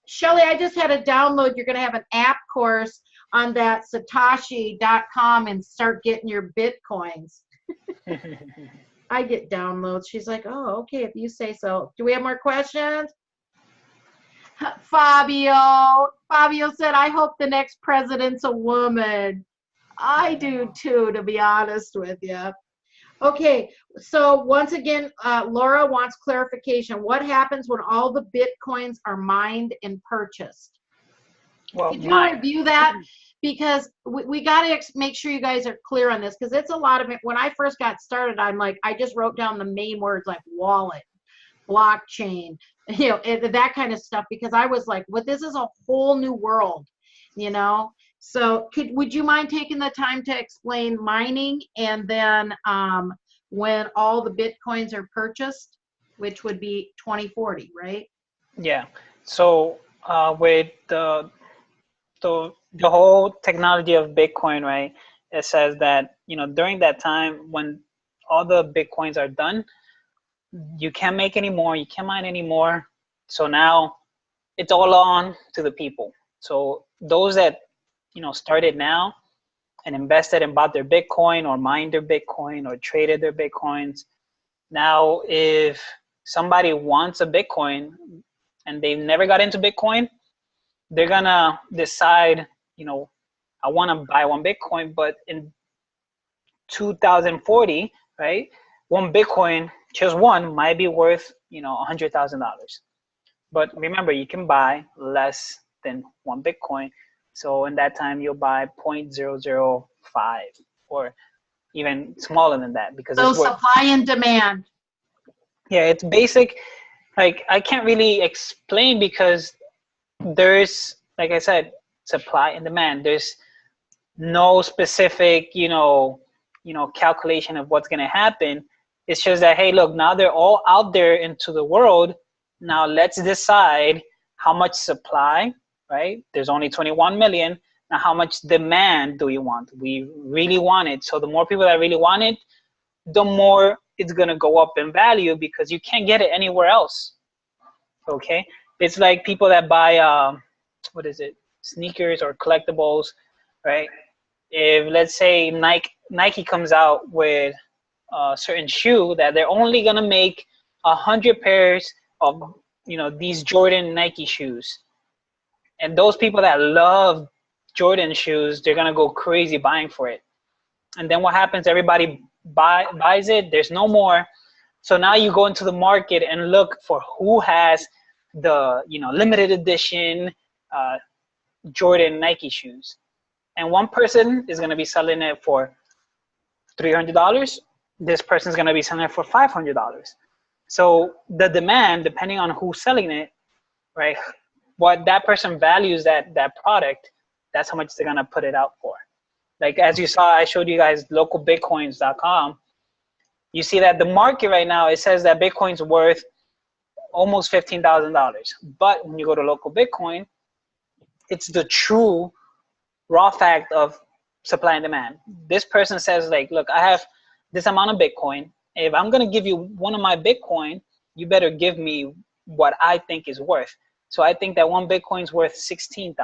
Shelly, I just had a download. You're going to have an app course on that Satoshi.com and start getting your Bitcoins. I get downloads. She's like, oh, okay, if you say so. Do we have more questions? Fabio said, I hope the next president's a woman. I do too, to be honest with you. Okay, so once again, Laura wants clarification. What happens when all the Bitcoins are mined and purchased? Well, Could you review that? Because we got to make sure you guys are clear on this, because it's a lot of it. When I first got started, I'm like, I just wrote down the main words like wallet, blockchain, you know, that kind of stuff, because I was like, well, this is a whole new world, you know? So would you mind taking the time to explain mining, and then when all the Bitcoins are purchased, which would be 2040, right? Yeah. So with the whole technology of Bitcoin, right? It says that, you know, during that time when all the Bitcoins are done, you can't make any more, you can't mine anymore. So now it's all on to the people. So those that, you know, started now and invested and bought their Bitcoin or mined their Bitcoin or traded their Bitcoins. Now, if somebody wants a Bitcoin and they've never got into Bitcoin, they're gonna decide, you know, I want to buy one Bitcoin, but in 2040, right, one Bitcoin, just one, might be worth, you know, $100,000. But remember, you can buy less than one Bitcoin. So in that time, you'll buy 0.005 or even smaller than that, because so supply and demand. Yeah, it's basic. Like, I can't really explain, because there's, like I said, supply and demand. There's no specific, you know, calculation of what's going to happen. It's just that, hey, look, now they're all out there into the world. Now let's decide how much supply right? There's only 21 million. Now, how much demand do we want? We really want it. So the more people that really want it, the more it's going to go up in value because you can't get it anywhere else. Okay? It's like people that buy, what is it? Sneakers or collectibles, right? If let's say Nike comes out with a certain shoe that they're only going to make 100 pairs of, these Jordan Nike shoes. And those people that love Jordan shoes, they're going to go crazy buying for it. And then what happens? Everybody buys it. There's no more. So now you go into the market and look for who has the limited edition Jordan Nike shoes. And one person is going to be selling it for $300. This person is going to be selling it for $500. So the demand, depending on who's selling it, right? What that person values that product, that's how much they're going to put it out for. Like as you saw, I showed you guys localbitcoins.com. You see that the market right now, it says that Bitcoin's worth almost $15,000. But when you go to local Bitcoin, it's the true raw fact of supply and demand. This person says like, look, I have this amount of Bitcoin. If I'm going to give you one of my Bitcoin, you better give me what I think is worth. So I think that one Bitcoin is worth $16,000.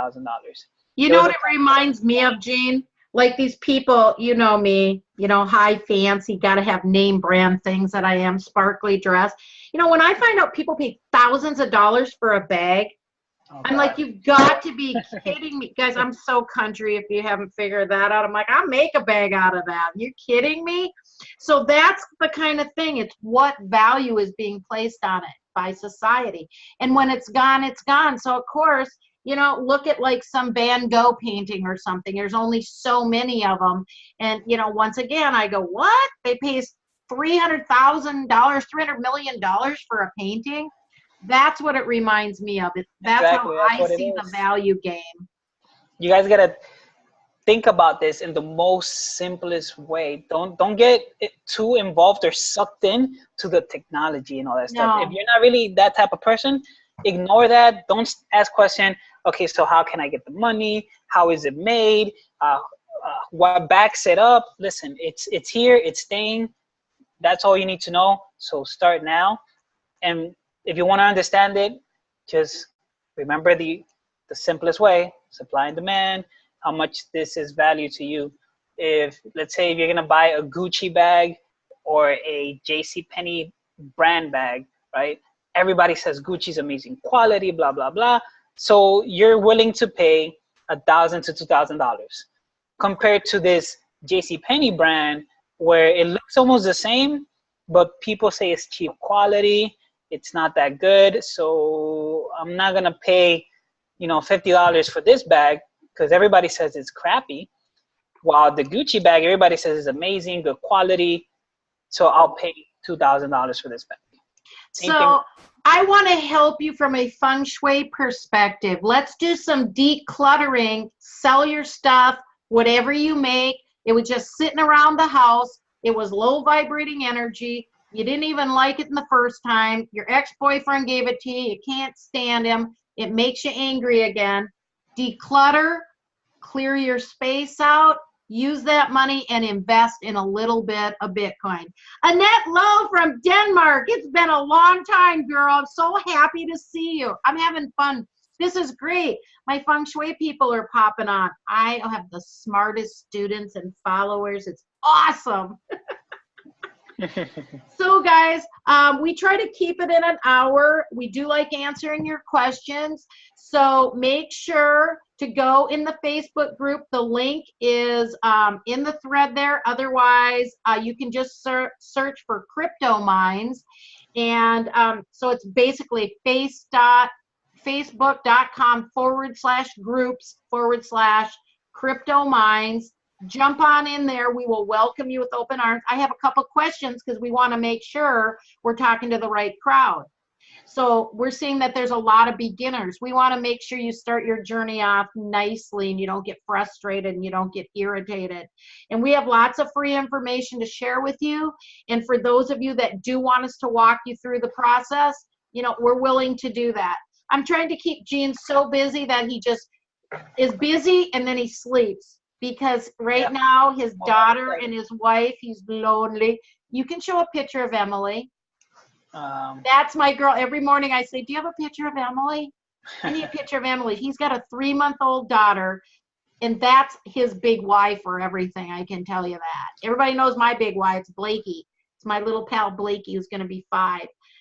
You know what it reminds me of, Gene? Like these people, you know me, high fancy, got to have name brand things that I am, sparkly dress. When I find out people pay thousands of dollars for a bag, I'm like, you've got to be kidding me. Guys, I'm so country if you haven't figured that out. I'm like, I'll make a bag out of that. You kidding me? So that's the kind of thing. It's what value is being placed on it by society. And when it's gone, it's gone. So, of course, look at like some Van Gogh painting or something. There's only so many of them. And, once again, I go, what? They pay $300,000, $300 million for a painting? That's what it reminds me of. That's exactly how I see the value game. You guys got to think about this in the most simplest way. Don't get too involved or sucked in to the technology and all that stuff. If you're not really that type of person, ignore that. Don't ask questions. Okay, so how can I get the money? How is it made? What backs it up? Listen, it's here. It's staying. That's all you need to know. So start now. And if you want to understand it, just remember the simplest way: supply and demand. How much this is value to you. If let's say if you're gonna buy a Gucci bag or a JCPenney brand bag, right? Everybody says Gucci's amazing quality, blah blah blah. So you're willing to pay $1,000 to $2,000 compared to this JCPenney brand where it looks almost the same, but people say it's cheap quality. It's not that good, so I'm not gonna pay, $50 for this bag because everybody says it's crappy. While the Gucci bag, everybody says it's amazing, good quality, so I'll pay $2,000 for this bag. So I want to help you from a feng shui perspective. Let's do some decluttering. Sell your stuff, whatever you make. It was just sitting around the house. It was low vibrating energy. You didn't even like it in the first time. Your ex-boyfriend gave it to you. You can't stand him. It makes you angry again. Declutter, clear your space out, use that money and invest in a little bit of Bitcoin. Annette Lowe from Denmark. It's been a long time, girl. I'm so happy to see you. I'm having fun. This is great. My feng shui people are popping on. I have the smartest students and followers. It's awesome. So guys, we try to keep it in an hour. We do like answering your questions. So make sure to go in the Facebook group. The link is in the thread there. Otherwise, you can just search for Crypto Minds. And so it's basically facebook.com/groups/Crypto Minds. Jump on in there. We will welcome you with open arms. I have a couple questions because we want to make sure we're talking to the right crowd. So we're seeing that there's a lot of beginners. We want to make sure you start your journey off nicely and you don't get frustrated and you don't get irritated. And we have lots of free information to share with you. And for those of you that do want us to walk you through the process, we're willing to do that. I'm trying to keep Gene so busy that he just is busy and then he sleeps. Because right now, his daughter and his wife, he's lonely. You can show a picture of Emily. That's my girl. Every morning I say, do you have a picture of Emily? I need a picture of Emily. He's got a 3-month-old daughter, and that's his big Y for everything. I can tell you that. Everybody knows my big Y. It's Blakey. It's my little pal Blakey, who's going to be 5.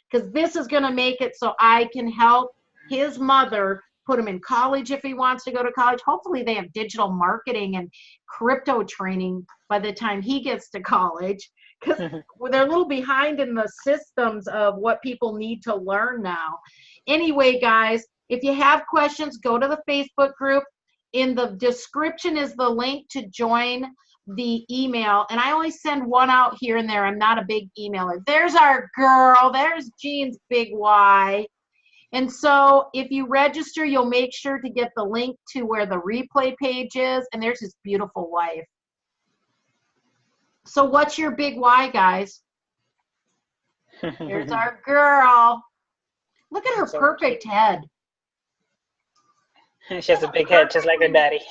Because this is going to make it so I can help his mother put him in college if he wants to go to college. Hopefully they have digital marketing and crypto training by the time he gets to college, because they're a little behind in the systems of what people need to learn now. Anyway, guys, if you have questions, go to the Facebook group. In the description is the link to join the email, and I only send one out here and there. I'm not a big emailer. There's our girl. There's Jean's big Y. And so if you register, you'll make sure to get the link to where the replay page is, and there's his beautiful wife. So what's your big Y, guys? Here's our girl. Look at her perfect head. She has a big head, just like her daddy.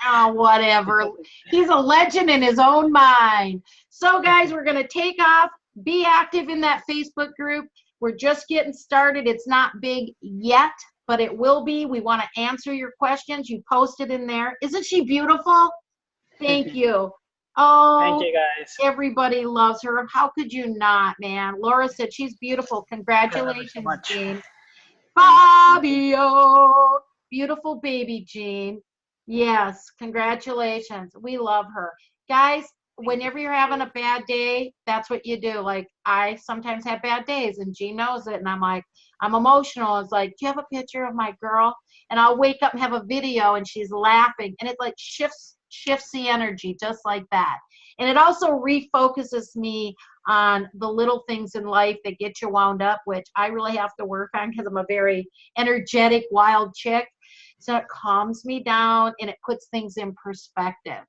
Oh, whatever. He's a legend in his own mind. So, guys, we're going to take off. Be active in that Facebook group. We're just getting started. It's not big yet, but it will be. We want to answer your questions. You posted in there. Isn't she beautiful? Thank you. Oh, thank you, guys. Everybody loves her. How could you not, man? Laura said she's beautiful. Congratulations, Jean. Fabio. Beautiful baby, Jean. Yes, congratulations. We love her. Guys, whenever you're having a bad day, that's what you do. Like, I sometimes have bad days, and Jean knows it, and I'm like, I'm emotional. It's like, do you have a picture of my girl? And I'll wake up and have a video, and she's laughing, and it like shifts the energy just like that. And it also refocuses me on the little things in life that get you wound up, which I really have to work on because I'm a very energetic, wild chick. So it calms me down and it puts things in perspective.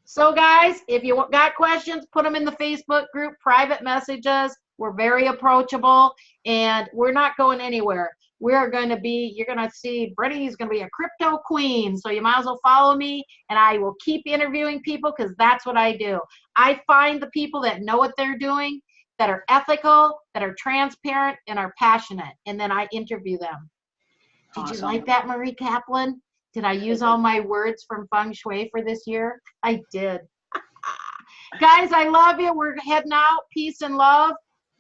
So guys, if you got questions, put them in the Facebook group, private messages. We're very approachable and we're not going anywhere. We're going to be, you're going to see Brittany's going to be a crypto queen. So you might as well follow me, and I will keep interviewing people because that's what I do. I find the people that know what they're doing, that are ethical, that are transparent, and are passionate, and then I interview them. Did you like that, Marie Kaplan? Did I use all my words from Feng Shui for this year? I did. Guys, I love you. We're heading out. Peace and love.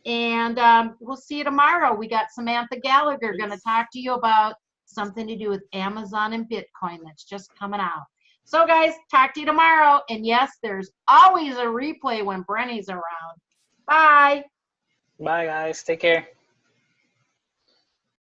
And we'll see you tomorrow. We got Samantha Gallagher going to talk to you about something to do with Amazon and Bitcoin that's just coming out. So, guys, talk to you tomorrow. And, yes, there's always a replay when Brenny's around. Bye. Bye, guys. Take care.